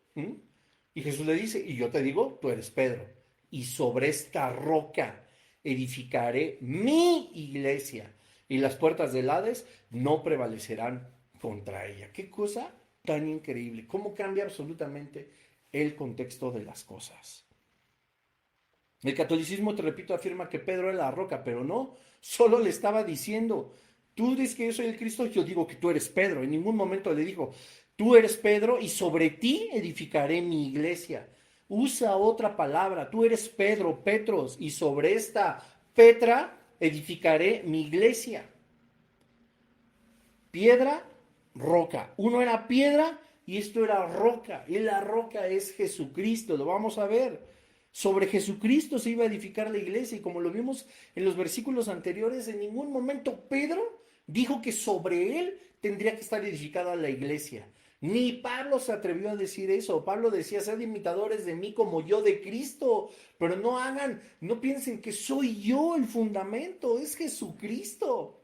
Y Jesús le dice, y yo te digo, tú eres Pedro. Y sobre esta roca edificaré mi iglesia. Y las puertas del Hades no prevalecerán contra ella. ¿Qué cosa? tan increíble, cómo cambia absolutamente el contexto de las cosas. El catolicismo, te repito, afirma que Pedro era la roca, pero no, solo le estaba diciendo, tú dices que yo soy el Cristo, yo digo que tú eres Pedro. En ningún momento le dijo, tú eres Pedro y sobre ti edificaré mi iglesia. Usa otra palabra, tú eres Pedro, Petros, y sobre esta Petra edificaré mi iglesia. Piedra, roca. Uno era piedra y esto era roca. Y la roca es Jesucristo, lo vamos a ver. Sobre Jesucristo se iba a edificar la iglesia y como lo vimos en los versículos anteriores, en ningún momento Pedro dijo que sobre él tendría que estar edificada la iglesia. Ni Pablo se atrevió a decir eso. Pablo decía, sed imitadores de mí como yo de Cristo, pero no piensen que soy yo el fundamento, es Jesucristo.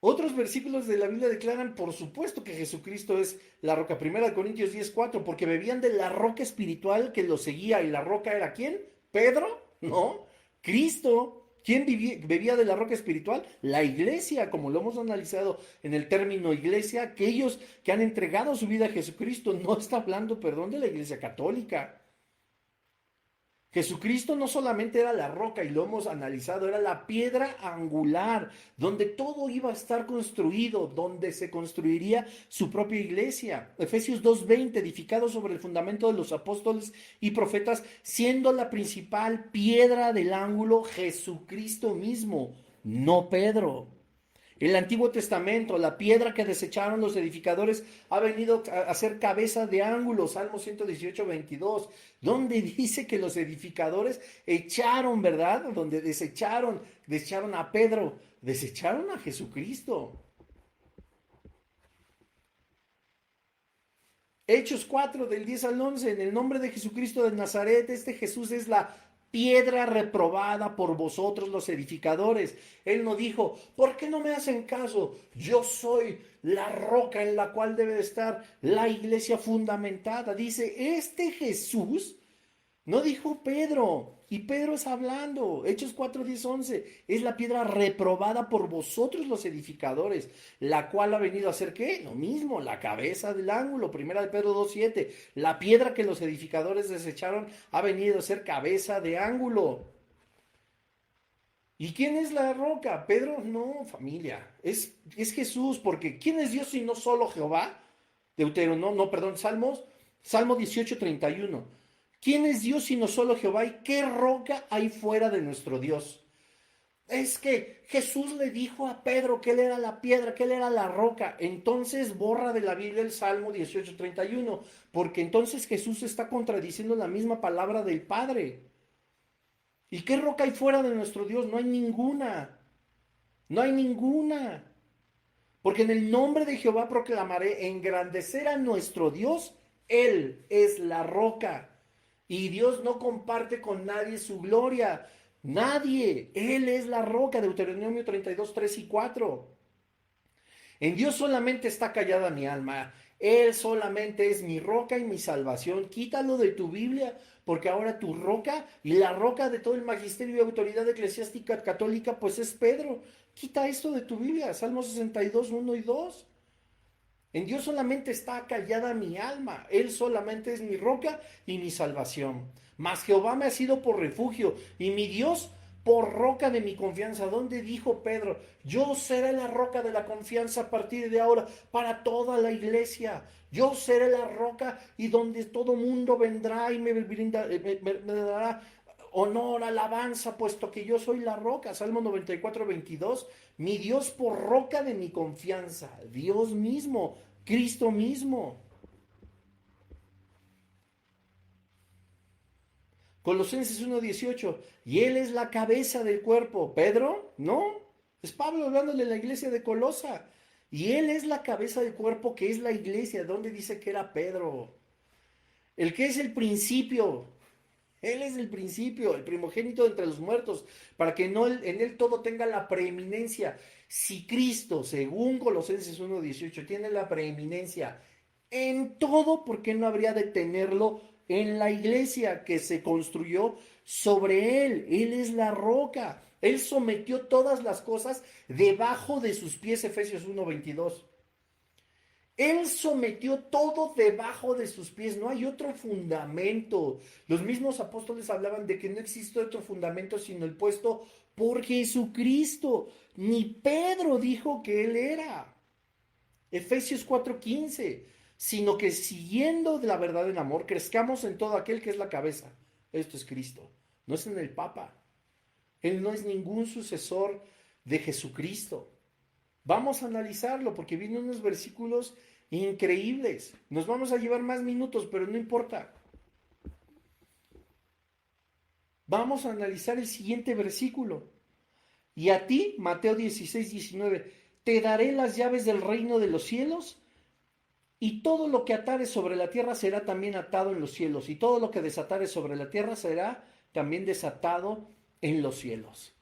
Otros versículos de la Biblia declaran, por supuesto, que Jesucristo es la roca. 1 Corintios 10:4, porque bebían de la roca espiritual que los seguía. ¿Y la roca era quién? ¿Pedro? No, Cristo. ¿Quién bebía de la roca espiritual? La iglesia, como lo hemos analizado en el término iglesia, aquellos que han entregado su vida a Jesucristo. No está hablando, perdón, de la iglesia católica. Jesucristo no solamente era la roca, y lo hemos analizado, era la piedra angular, donde todo iba a estar construido, donde se construiría su propia iglesia. Efesios 2:20, edificado sobre el fundamento de los apóstoles y profetas, siendo la principal piedra del ángulo Jesucristo mismo, no Pedro. El Antiguo Testamento, la piedra que desecharon los edificadores ha venido a ser cabeza de ángulo, Salmo 118:22, donde dice que los edificadores echaron, ¿verdad? Donde desecharon a Pedro, desecharon a Jesucristo. Hechos 4, del 10 al 11, en el nombre de Jesucristo de Nazaret, este Jesús es la piedra reprobada por vosotros los edificadores. Él no dijo, ¿por qué no me hacen caso? Yo soy la roca en la cual debe estar la iglesia fundamentada. Dice, este Jesús, no dijo Pedro, y Pedro es hablando, Hechos 4, 10, 11, es la piedra reprobada por vosotros los edificadores, la cual ha venido a ser, ¿qué? Lo mismo, la cabeza del ángulo, 1 Pedro 2, 7, la piedra que los edificadores desecharon ha venido a ser cabeza de ángulo. ¿Y quién es la roca? Pedro, no, familia, es Jesús, porque ¿quién es Dios si no solo Jehová? Salmo 18, 31. ¿Quién es Dios sino solo Jehová? ¿Y qué roca hay fuera de nuestro Dios? Es que Jesús le dijo a Pedro que él era la piedra, que él era la roca. Entonces borra de la Biblia el Salmo 18:31, porque entonces Jesús está contradiciendo la misma palabra del Padre. ¿Y qué roca hay fuera de nuestro Dios? No hay ninguna. No hay ninguna. Porque en el nombre de Jehová proclamaré engrandecer a nuestro Dios. Él es la roca. Y Dios no comparte con nadie su gloria. Nadie. Él es la roca. Deuteronomio 32, 3 y 4. En Dios solamente está callada mi alma. Él solamente es mi roca y mi salvación. Quítalo de tu Biblia, porque ahora tu roca y la roca de todo el magisterio y autoridad eclesiástica católica, pues es Pedro. Quita esto de tu Biblia. Salmo 62, 1 y 2. En Dios solamente está callada mi alma. Él solamente es mi roca y mi salvación. Mas Jehová me ha sido por refugio y mi Dios por roca de mi confianza. ¿Dónde dijo Pedro? Yo seré la roca de la confianza a partir de ahora para toda la iglesia. Yo seré la roca y donde todo mundo vendrá y me dará honor, alabanza, puesto que yo soy la roca. Salmo 94, 22. Mi Dios por roca de mi confianza. Dios mismo, Cristo mismo. Colosenses 1:18. Y Él es la cabeza del cuerpo. ¿Pedro? No. Es Pablo hablándole a la iglesia de Colosa. Y Él es la cabeza del cuerpo que es la iglesia. ¿Dónde dice que era Pedro? El que es el principio. Él es el principio, el primogénito entre los muertos, para que en él todo tenga la preeminencia. Si Cristo, según Colosenses 1:18, tiene la preeminencia en todo, ¿por qué no habría de tenerlo en la iglesia que se construyó sobre él? Él es la roca. Él sometió todas las cosas debajo de sus pies, Efesios 1:22. Él sometió todo debajo de sus pies, no hay otro fundamento. Los mismos apóstoles hablaban de que no existe otro fundamento sino el puesto por Jesucristo. Ni Pedro dijo que él era. Efesios 4:15, sino que siguiendo la verdad en amor, crezcamos en todo aquel que es la cabeza. Esto es Cristo, no es en el Papa. Él no es ningún sucesor de Jesucristo. Vamos a analizarlo porque vienen unos versículos increíbles. Nos vamos a llevar más minutos, pero no importa. Vamos a analizar el siguiente versículo. Y a ti, Mateo 16:19, te daré las llaves del reino de los cielos, y todo lo que atares sobre la tierra será también atado en los cielos, y todo lo que desatares sobre la tierra será también desatado en los cielos.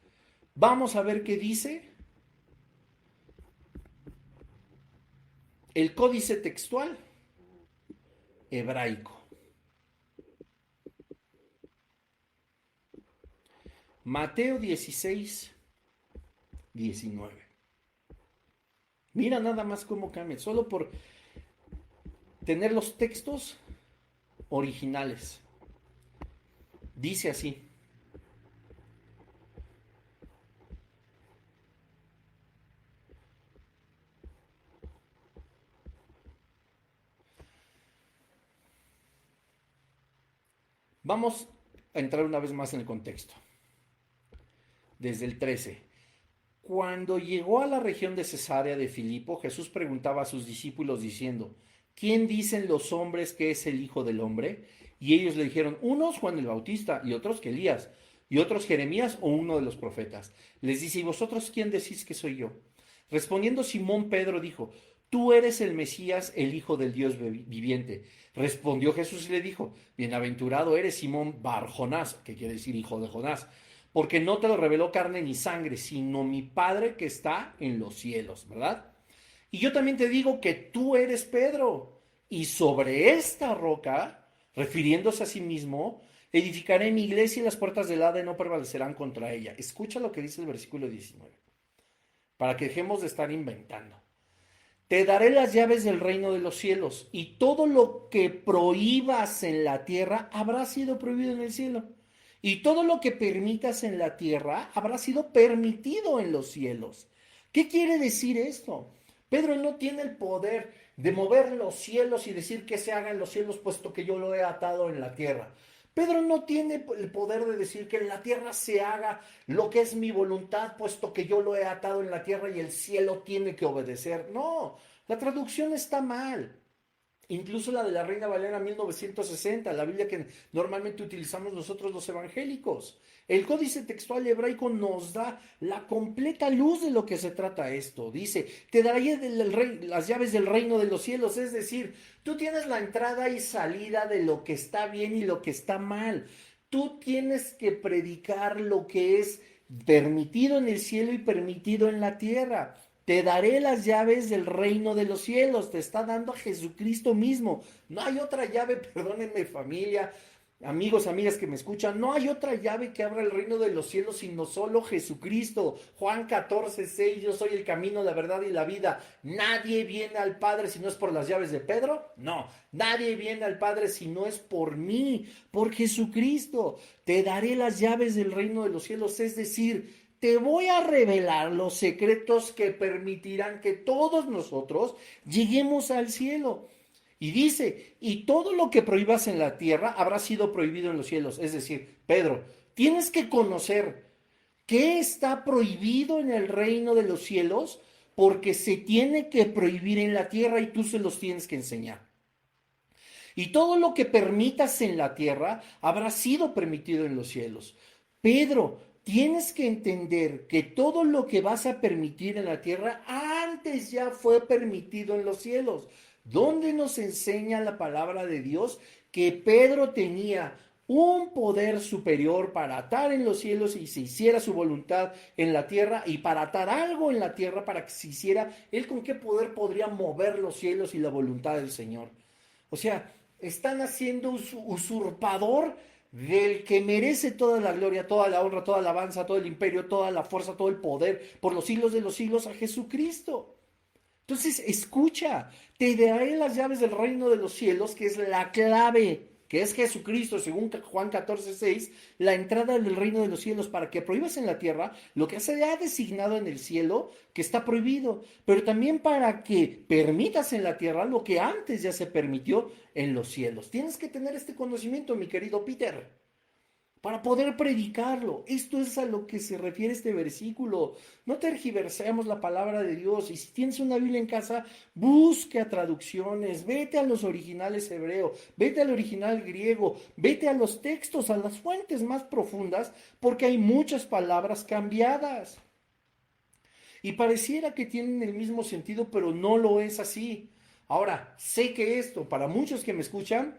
Vamos a ver qué dice el códice textual hebraico. Mateo 16:19. Mira nada más cómo cambia, solo por tener los textos originales. Dice así: vamos a entrar una vez más en el contexto. Desde el 13. Cuando llegó a la región de Cesarea de Filipo, Jesús preguntaba a sus discípulos diciendo: ¿quién dicen los hombres que es el Hijo del Hombre? Y ellos le dijeron: unos Juan el Bautista, y otros que Elías, y otros Jeremías o uno de los profetas. Les dice: ¿y vosotros quién decís que soy yo? Respondiendo Simón Pedro dijo: tú eres el Mesías, el Hijo del Dios viviente. Respondió Jesús y le dijo: bienaventurado eres Simón Bar Jonás, que quiere decir hijo de Jonás, porque no te lo reveló carne ni sangre, sino mi Padre que está en los cielos, ¿verdad? Y yo también te digo que tú eres Pedro, y sobre esta roca, refiriéndose a sí mismo, edificaré mi iglesia y las puertas del Hades no prevalecerán contra ella. Escucha lo que dice el versículo 19, para que dejemos de estar inventando. Te daré las llaves del reino de los cielos, y todo lo que prohíbas en la tierra habrá sido prohibido en el cielo. Y todo lo que permitas en la tierra habrá sido permitido en los cielos. ¿Qué quiere decir esto? Pedro no tiene el poder de mover los cielos y decir que se haga en los cielos, puesto que yo lo he atado en la tierra. Pedro no tiene el poder de decir que en la tierra se haga lo que es mi voluntad, puesto que yo lo he atado en la tierra y el cielo tiene que obedecer. No, la traducción está mal. Incluso la de la Reina Valera 1960, la Biblia que normalmente utilizamos nosotros los evangélicos. El códice textual hebraico nos da la completa luz de lo que se trata esto. Dice: te daré las llaves del reino de los cielos. Es decir, tú tienes la entrada y salida de lo que está bien y lo que está mal. Tú tienes que predicar lo que es permitido en el cielo y permitido en la tierra. Te daré las llaves del reino de los cielos. Te está dando a Jesucristo mismo. No hay otra llave, perdónenme familia, amigos, amigas que me escuchan, no hay otra llave que abra el reino de los cielos sino solo Jesucristo. Juan 14:6, yo soy el camino, la verdad y la vida. Nadie viene al Padre si no es por las llaves de Pedro. No, nadie viene al Padre si no es por mí, por Jesucristo. Te daré las llaves del reino de los cielos, es decir, te voy a revelar los secretos que permitirán que todos nosotros lleguemos al cielo. Y dice: y todo lo que prohíbas en la tierra habrá sido prohibido en los cielos. Es decir, Pedro, tienes que conocer qué está prohibido en el reino de los cielos, porque se tiene que prohibir en la tierra y tú se los tienes que enseñar. Y todo lo que permitas en la tierra habrá sido permitido en los cielos. Pedro, tienes que entender que todo lo que vas a permitir en la tierra antes ya fue permitido en los cielos. ¿Dónde nos enseña la palabra de Dios que Pedro tenía un poder superior para atar en los cielos y se hiciera su voluntad en la tierra, y para atar algo en la tierra para que se hiciera? ¿Él con qué poder podría mover los cielos y la voluntad del Señor? O sea, están haciendo usurpador del que merece toda la gloria, toda la honra, toda la alabanza, todo el imperio, toda la fuerza, todo el poder por los siglos de los siglos, a Jesucristo. Entonces, escucha, te daré las llaves del reino de los cielos, que es la clave, que es Jesucristo, según Juan 14:6, la entrada del reino de los cielos, para que prohíbas en la tierra lo que se ha designado en el cielo, que está prohibido, pero también para que permitas en la tierra lo que antes ya se permitió en los cielos. Tienes que tener este conocimiento, mi querido Peter, para poder predicarlo. Esto es a lo que se refiere este versículo. No tergiversemos la palabra de Dios. Y si tienes una Biblia en casa, busca traducciones, vete a los originales hebreo, vete al original griego, vete a los textos, a las fuentes más profundas, porque hay muchas palabras cambiadas. Y pareciera que tienen el mismo sentido, pero no lo es así. Ahora, sé que esto, para muchos que me escuchan,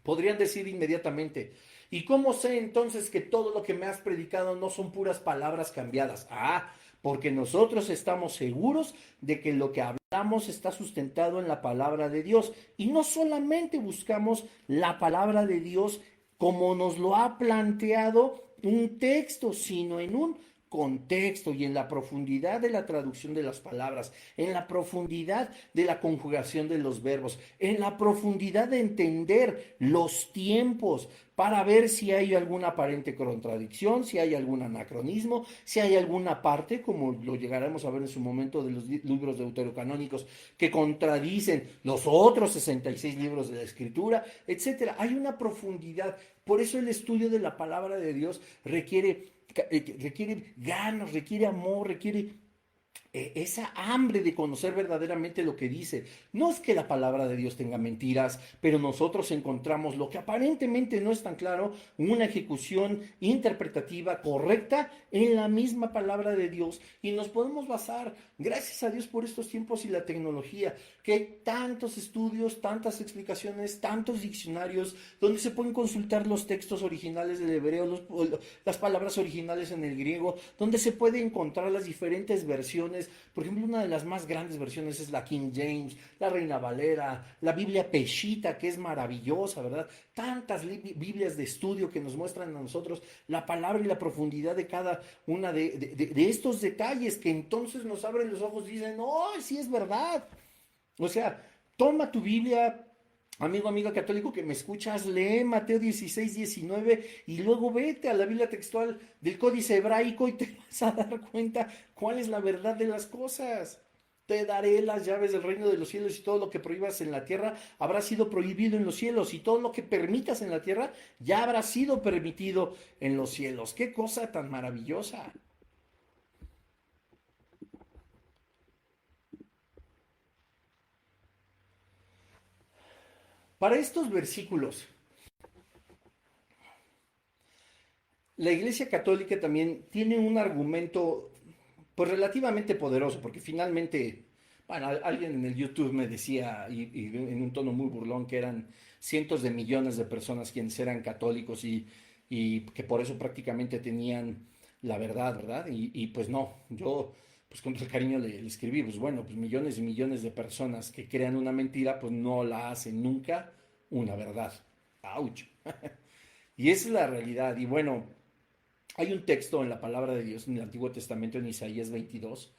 podrían decir inmediatamente, ¿y cómo sé entonces que todo lo que me has predicado no son puras palabras cambiadas? Ah, porque nosotros estamos seguros de que lo que hablamos está sustentado en la palabra de Dios. Y no solamente buscamos la palabra de Dios como nos lo ha planteado un texto, sino en un contexto y en la profundidad de la traducción de las palabras, en la profundidad de la conjugación de los verbos, en la profundidad de entender los tiempos para ver si hay alguna aparente contradicción, si hay algún anacronismo, si hay alguna parte, como lo llegaremos a ver en su momento de los libros deuterocanónicos, que contradicen los otros 66 libros de la Escritura, etcétera. Hay una profundidad. Por eso el estudio de la palabra de Dios requiere ganas, requiere amor, requiere esa hambre de conocer verdaderamente lo que dice. No es que la palabra de Dios tenga mentiras, pero nosotros encontramos lo que aparentemente no es tan claro, una ejecución interpretativa correcta en la misma palabra de Dios, y nos podemos basar, gracias a Dios por estos tiempos y la tecnología, que hay tantos estudios, tantas explicaciones, tantos diccionarios, donde se pueden consultar los textos originales del hebreo, las palabras originales en el griego, donde se puede encontrar las diferentes versiones. Por ejemplo, una de las más grandes versiones es la King James, la Reina Valera, la Biblia Peshitta, que es maravillosa, ¿verdad? Tantas Biblias de estudio que nos muestran a nosotros la palabra y la profundidad de cada una de estos detalles, que entonces nos abren los ojos y dicen, ¡oh, sí es verdad! O sea, toma tu Biblia, amigo, amiga católico que me escuchas, lee Mateo 16, 19 y luego vete a la Biblia textual del Códice Hebraico y te vas a dar cuenta cuál es la verdad de las cosas. Te daré las llaves del reino de los cielos, y todo lo que prohíbas en la tierra habrá sido prohibido en los cielos, y todo lo que permitas en la tierra ya habrá sido permitido en los cielos. ¡Qué cosa tan maravillosa! Para estos versículos, la Iglesia Católica también tiene un argumento pues relativamente poderoso, porque finalmente, bueno, alguien en el YouTube me decía, y en un tono muy burlón, que eran cientos de millones de personas quienes eran católicos, y que por eso prácticamente tenían la verdad, ¿verdad? Y pues no, yo pues con todo el cariño le escribí, pues bueno, pues millones y millones de personas que crean una mentira, pues no la hacen nunca una verdad. ¡Auch! Y esa es la realidad. Y bueno, hay un texto en la palabra de Dios en el Antiguo Testamento, en Isaías 22,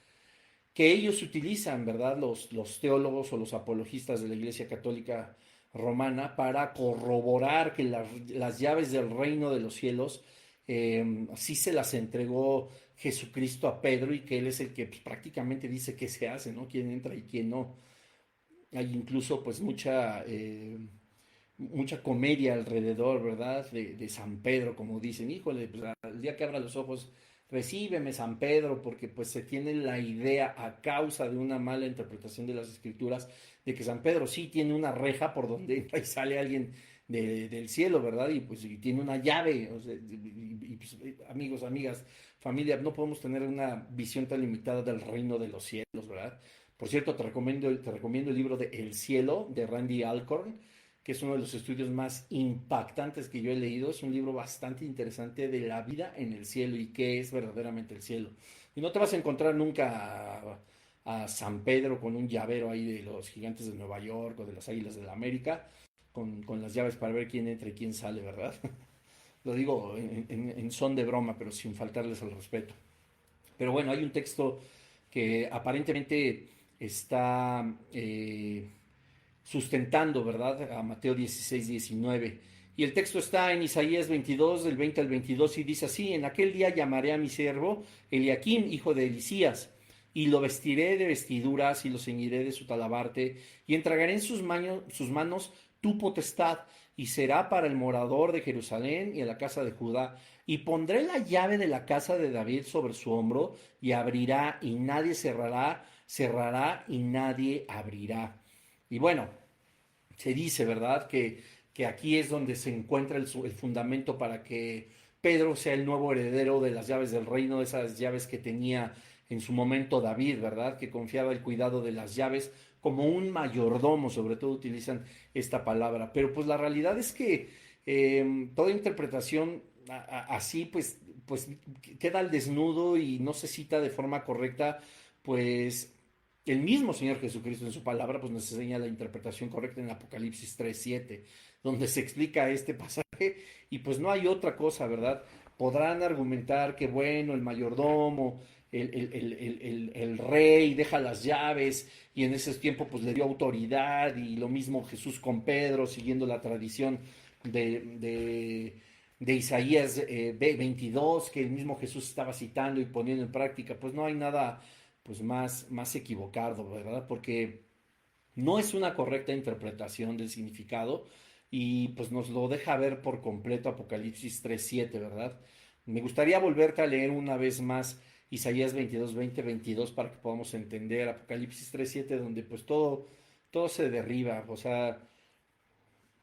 que ellos utilizan, ¿verdad? Los teólogos o los apologistas de la Iglesia Católica Romana, para corroborar que las llaves del reino de los cielos sí se las entregó Jesucristo a Pedro, y que él es el que pues, prácticamente dice qué se hace, ¿no? Quién entra y quién no. Hay incluso pues mucha comedia alrededor, ¿verdad? De San Pedro, como dicen, híjole, pues al día que abra los ojos, recíbeme San Pedro, porque pues se tiene la idea, a causa de una mala interpretación de las escrituras, de que San Pedro sí tiene una reja por donde entra y sale alguien del cielo, ¿verdad? Y pues y tiene una llave, o sea, pues, amigos, amigas, familia, no podemos tener una visión tan limitada del reino de los cielos, ¿verdad? Por cierto, te recomiendo el libro de El cielo, de Randy Alcorn, que es uno de los estudios más impactantes que yo he leído. Es un libro bastante interesante de la vida en el cielo y qué es verdaderamente el cielo. Y no te vas a encontrar nunca a San Pedro con un llavero ahí de los Gigantes de Nueva York o de las Águilas de la América, con las llaves para ver quién entra y quién sale, ¿verdad? Lo digo en son de broma, pero sin faltarles al respeto. Pero bueno, hay un texto que aparentemente está sustentando, ¿verdad? A Mateo 16, 19. Y el texto está en Isaías 22, del 20 al 22, y dice así: en aquel día llamaré a mi siervo Eliakim, hijo de Elisías, y lo vestiré de vestiduras y lo ceñiré de su talabarte, y entregaré en sus manos tu potestad, y será para el morador de Jerusalén y en la casa de Judá. Y pondré la llave de la casa de David sobre su hombro, y abrirá y nadie cerrará, cerrará y nadie abrirá. Y bueno, se dice, ¿verdad? Que aquí es donde se encuentra el fundamento para que Pedro sea el nuevo heredero de las llaves del reino, de esas llaves que tenía en su momento David, ¿verdad? Que confiaba el cuidado de las llaves como un mayordomo, sobre todo utilizan esta palabra. Pero pues la realidad es que toda interpretación así, pues queda al desnudo y no se cita de forma correcta, pues el mismo Señor Jesucristo en su palabra pues nos enseña la interpretación correcta en Apocalipsis 3:7, donde se explica este pasaje y pues no hay otra cosa, ¿verdad? Podrán argumentar que bueno, el mayordomo, el rey deja las llaves y en ese tiempo pues le dio autoridad, y lo mismo Jesús con Pedro, siguiendo la tradición de, de, de Isaías 22, que el mismo Jesús estaba citando y poniendo en práctica. Pues no hay nada pues más equivocado, ¿verdad? Porque no es una correcta interpretación del significado y pues nos lo deja ver por completo Apocalipsis 3:7, ¿verdad? Me gustaría volverte a leer una vez más Isaías 22, 20, 22 para que podamos entender Apocalipsis 3:7, donde pues todo se derriba. O sea,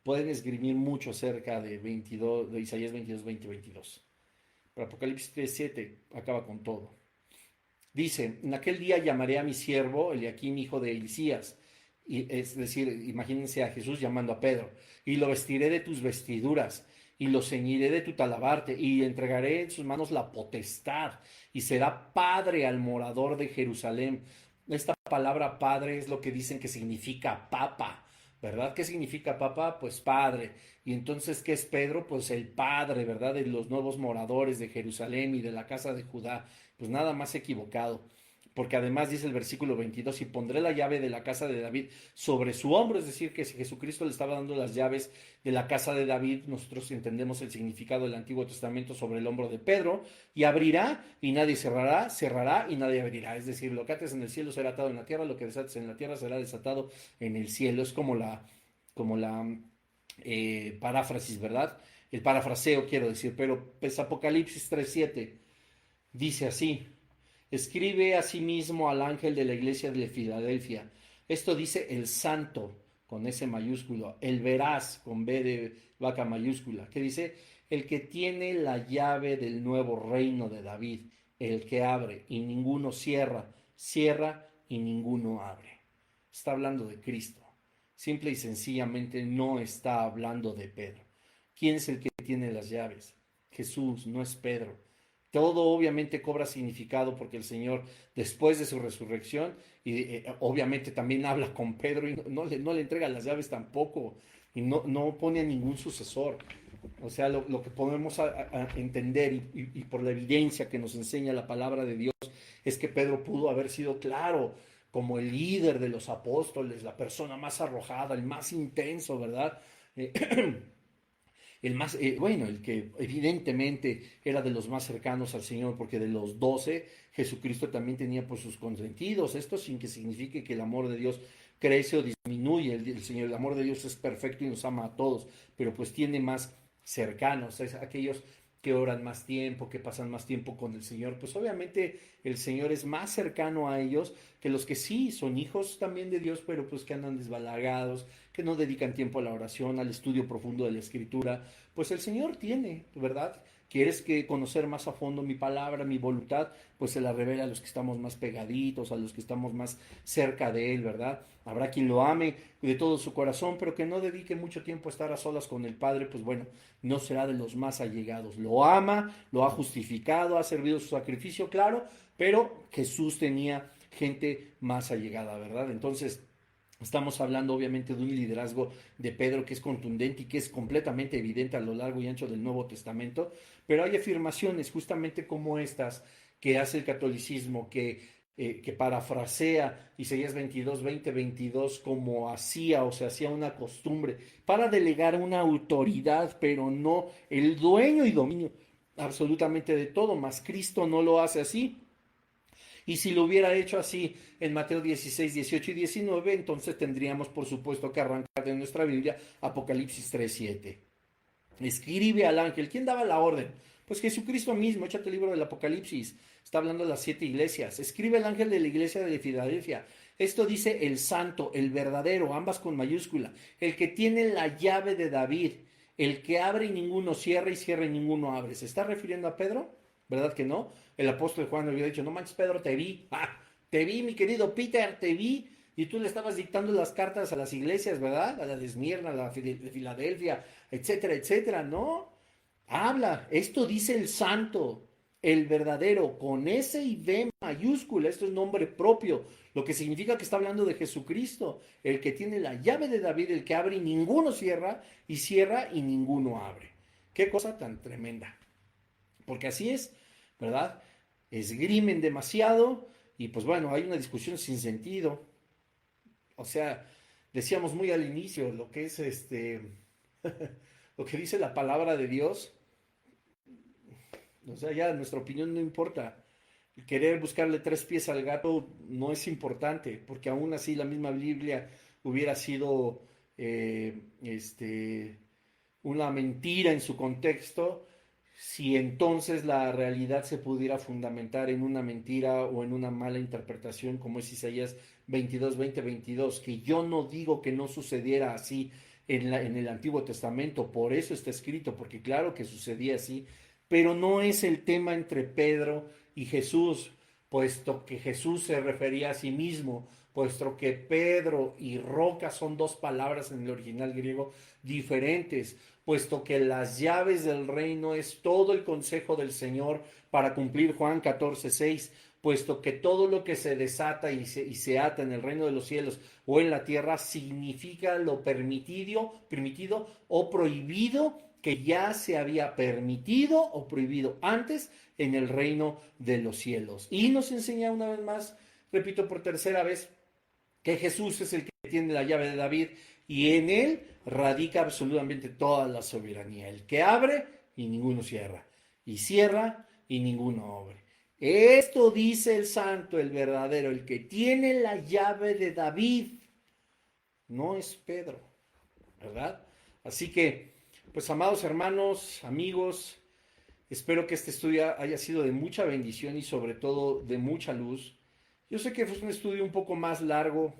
pueden esgrimir mucho acerca de 22, de Isaías 22, 20, 22. Pero Apocalipsis 3:7 acaba con todo. Dice: en aquel día llamaré a mi siervo Eliakim, hijo de Elisías. Y, es decir, imagínense a Jesús llamando a Pedro. Y lo vestiré de tus vestiduras, y lo ceñiré de tu talabarte, y entregaré en sus manos la potestad, y será padre al morador de Jerusalén. Esta palabra padre es lo que dicen que significa papa, ¿verdad? ¿Qué significa papa? Pues padre. Y entonces, ¿qué es Pedro? Pues el padre, ¿verdad? De los nuevos moradores de Jerusalén y de la casa de Judá. Pues nada más equivocado. Porque además dice el versículo 22: y pondré la llave de la casa de David sobre su hombro. Es decir, que si Jesucristo le estaba dando las llaves de la casa de David, nosotros entendemos el significado del Antiguo Testamento sobre el hombro de Pedro. Y abrirá y nadie cerrará, cerrará y nadie abrirá. Es decir, lo que ates en el cielo será atado en la tierra, lo que desates en la tierra será desatado en el cielo. Es como la paráfrasis, ¿verdad? El parafraseo, quiero decir. Pero pues Apocalipsis 3:7 dice así: escribe asimismo al ángel de la iglesia de Filadelfia. Esto dice el santo, con S mayúsculo, el veraz, con B de vaca mayúscula, que dice: el que tiene la llave del nuevo reino de David, el que abre y ninguno cierra, cierra y ninguno abre. Está hablando de Cristo. Simple y sencillamente no está hablando de Pedro. ¿Quién es el que tiene las llaves? Jesús, no es Pedro. Todo obviamente cobra significado porque el Señor, después de su resurrección, y obviamente también habla con Pedro y no le entrega las llaves tampoco, y no pone a ningún sucesor. O sea, lo que podemos entender y por la evidencia que nos enseña la palabra de Dios es que Pedro pudo haber sido claro como el líder de los apóstoles, la persona más arrojada, el más intenso, ¿verdad? Eh, bueno, el que evidentemente era de los más cercanos al Señor, porque de los 12, Jesucristo también tenía por sus consentidos. Esto sin que signifique que el amor de Dios crece o disminuye. El Señor, el amor de Dios es perfecto y nos ama a todos, pero pues tiene más cercanos, es aquellos que oran más tiempo, que pasan más tiempo con el Señor. Pues obviamente el Señor es más cercano a ellos que los que sí son hijos también de Dios, pero pues que andan desbalagados, que no dedican tiempo a la oración, al estudio profundo de la Escritura. Pues el Señor tiene, ¿verdad? ¿Quieres que conocer más a fondo mi palabra, mi voluntad? Pues se la revela a los que estamos más pegaditos, a los que estamos más cerca de Él, ¿verdad? Habrá quien lo ame de todo su corazón, pero que no dedique mucho tiempo a estar a solas con el Padre, pues bueno, no será de los más allegados. Lo ama, lo ha justificado, ha servido su sacrificio, claro, pero Jesús tenía gente más allegada, ¿verdad? Entonces, estamos hablando obviamente de un liderazgo de Pedro que es contundente y que es completamente evidente a lo largo y ancho del Nuevo Testamento, pero hay afirmaciones justamente como estas que hace el catolicismo, que que parafrasea Isaías 22, 20, 22 como hacía, o sea, hacía una costumbre para delegar una autoridad, pero no el dueño y dominio absolutamente de todo, mas Cristo no lo hace así. Y si lo hubiera hecho así en Mateo 16, 18 y 19, entonces tendríamos por supuesto que arrancar de nuestra Biblia Apocalipsis 3, 7. Escribe al ángel. ¿Quién daba la orden? Pues Jesucristo mismo. Échate el libro del Apocalipsis. Está hablando de las 7 iglesias. Escribe el ángel de la iglesia de Filadelfia. Esto dice el santo, el verdadero, ambas con mayúscula. El que tiene la llave de David. El que abre y ninguno cierra y cierra y ninguno abre. ¿Se está refiriendo a Pedro? ¿Verdad que no? El apóstol Juan le había dicho, no manches Pedro, te vi. ¡Ah! Te vi, mi querido Peter, te vi. Y tú le estabas dictando las cartas a las iglesias, ¿verdad? A la de Esmirna, a la de Filadelfia, etcétera, etcétera, ¿no? Habla, esto dice el santo, el verdadero, con S y B mayúscula, esto es nombre propio, lo que significa que está hablando de Jesucristo, el que tiene la llave de David, el que abre y ninguno cierra, y cierra y ninguno abre. Qué cosa tan tremenda. Porque así es, ¿verdad? Esgrimen demasiado y pues bueno, hay una discusión sin sentido. O sea, decíamos muy al inicio lo que es lo que dice la palabra de Dios. O sea, ya nuestra opinión no importa. Querer buscarle tres pies al gato no es importante, porque aún así la misma Biblia hubiera sido una mentira en su contexto, si entonces la realidad se pudiera fundamentar en una mentira o en una mala interpretación, como es Isaías 22, 20, 22, que yo no digo que no sucediera así en el Antiguo Testamento, por eso está escrito, porque claro que sucedía así, pero no es el tema entre Pedro y Jesús, puesto que Jesús se refería a sí mismo, puesto que Pedro y roca son dos palabras en el original griego diferentes, puesto que las llaves del reino es todo el consejo del Señor para cumplir Juan 14, 6, puesto que todo lo que se desata y se ata en el reino de los cielos o en la tierra significa lo permitido o prohibido que ya se había permitido o prohibido antes en el reino de los cielos. Y nos enseña una vez más, repito por tercera vez, que Jesús es el que tiene la llave de David y en él radica absolutamente toda la soberanía. El que abre y ninguno cierra, y cierra y ninguno abre. Esto dice el santo, el verdadero, el que tiene la llave de David, no es Pedro, ¿verdad? Así que, pues amados hermanos, amigos, espero que este estudio haya sido de mucha bendición y sobre todo de mucha luz. Yo sé que fue un estudio un poco más largo,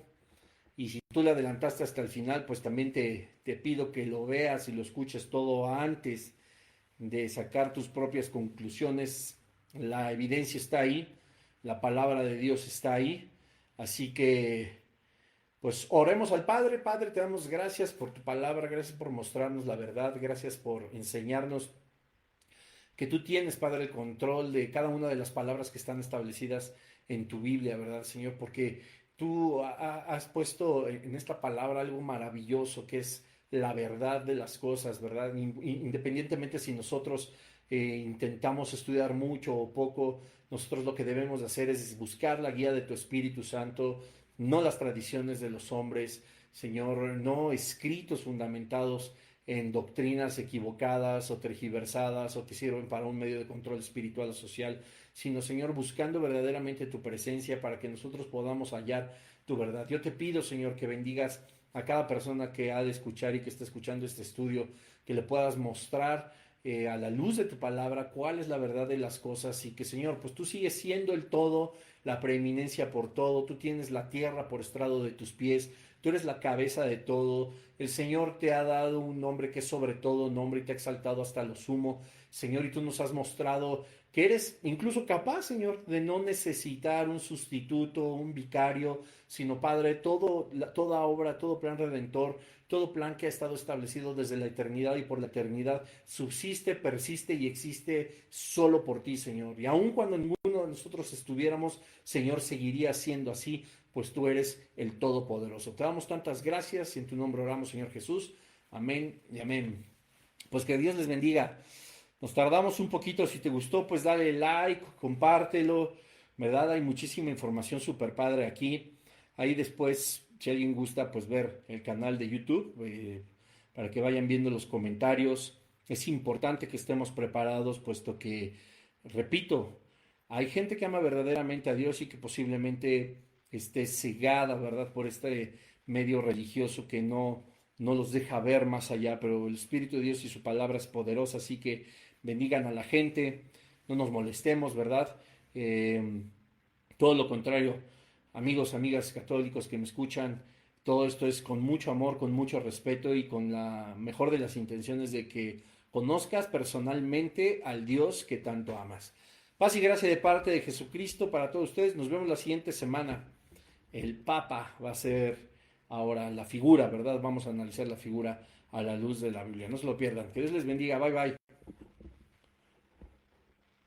y si tú le adelantaste hasta el final, pues también te pido que lo veas y lo escuches todo antes de sacar tus propias conclusiones. La evidencia está ahí, la palabra de Dios está ahí. Así que, pues oremos al Padre. Padre, te damos gracias por tu palabra, gracias por mostrarnos la verdad, gracias por enseñarnos que tú tienes, Padre, el control de cada una de las palabras que están establecidas en tu Biblia, ¿verdad, Señor? Porque tú has puesto en esta palabra algo maravilloso que es la verdad de las cosas, ¿verdad? Independientemente si nosotros intentamos estudiar mucho o poco, nosotros lo que debemos de hacer es buscar la guía de tu Espíritu Santo, no las tradiciones de los hombres, Señor, no escritos fundamentados en doctrinas equivocadas o tergiversadas o que sirven para un medio de control espiritual o social, sino, Señor, buscando verdaderamente tu presencia para que nosotros podamos hallar tu verdad. Yo te pido, Señor, que bendigas a cada persona que ha de escuchar y que está escuchando este estudio, que le puedas mostrar a la luz de tu palabra cuál es la verdad de las cosas y que, Señor, pues tú sigues siendo el todo, la preeminencia por todo, tú tienes la tierra por estrado de tus pies, tú eres la cabeza de todo, el Señor te ha dado un nombre que es sobre todo nombre y te ha exaltado hasta lo sumo, Señor, y tú nos has mostrado que eres incluso capaz, Señor, de no necesitar un sustituto, un vicario, sino, Padre, toda obra, todo plan redentor, todo plan que ha estado establecido desde la eternidad y por la eternidad, subsiste, persiste y existe solo por ti, Señor. Y aun cuando ninguno de nosotros estuviéramos, Señor, seguiría siendo así, pues tú eres el Todopoderoso. Te damos tantas gracias y en tu nombre oramos, Señor Jesús. Amén y amén. Pues que Dios les bendiga. Nos tardamos un poquito, si te gustó, pues dale like, compártelo, ¿verdad? Hay muchísima información súper padre aquí. Ahí después, si alguien gusta, pues ver el canal de YouTube, para que vayan viendo los comentarios. Es importante que estemos preparados, puesto que, repito, hay gente que ama verdaderamente a Dios y que posiblemente esté cegada, ¿verdad? Por este medio religioso que no los deja ver más allá, pero el Espíritu de Dios y su palabra es poderosa, así que bendigan a la gente, no nos molestemos, ¿verdad? Eh, Todo lo contrario, amigos, amigas católicos que me escuchan, todo esto es con mucho amor, con mucho respeto y con la mejor de las intenciones de que conozcas personalmente al Dios que tanto amas. Paz y gracia de parte de Jesucristo para todos ustedes. Nos vemos la siguiente semana. El Papa va a ser ahora la figura, ¿verdad? Vamos a analizar la figura a la luz de la Biblia. No se lo pierdan. Que Dios les bendiga. Bye bye.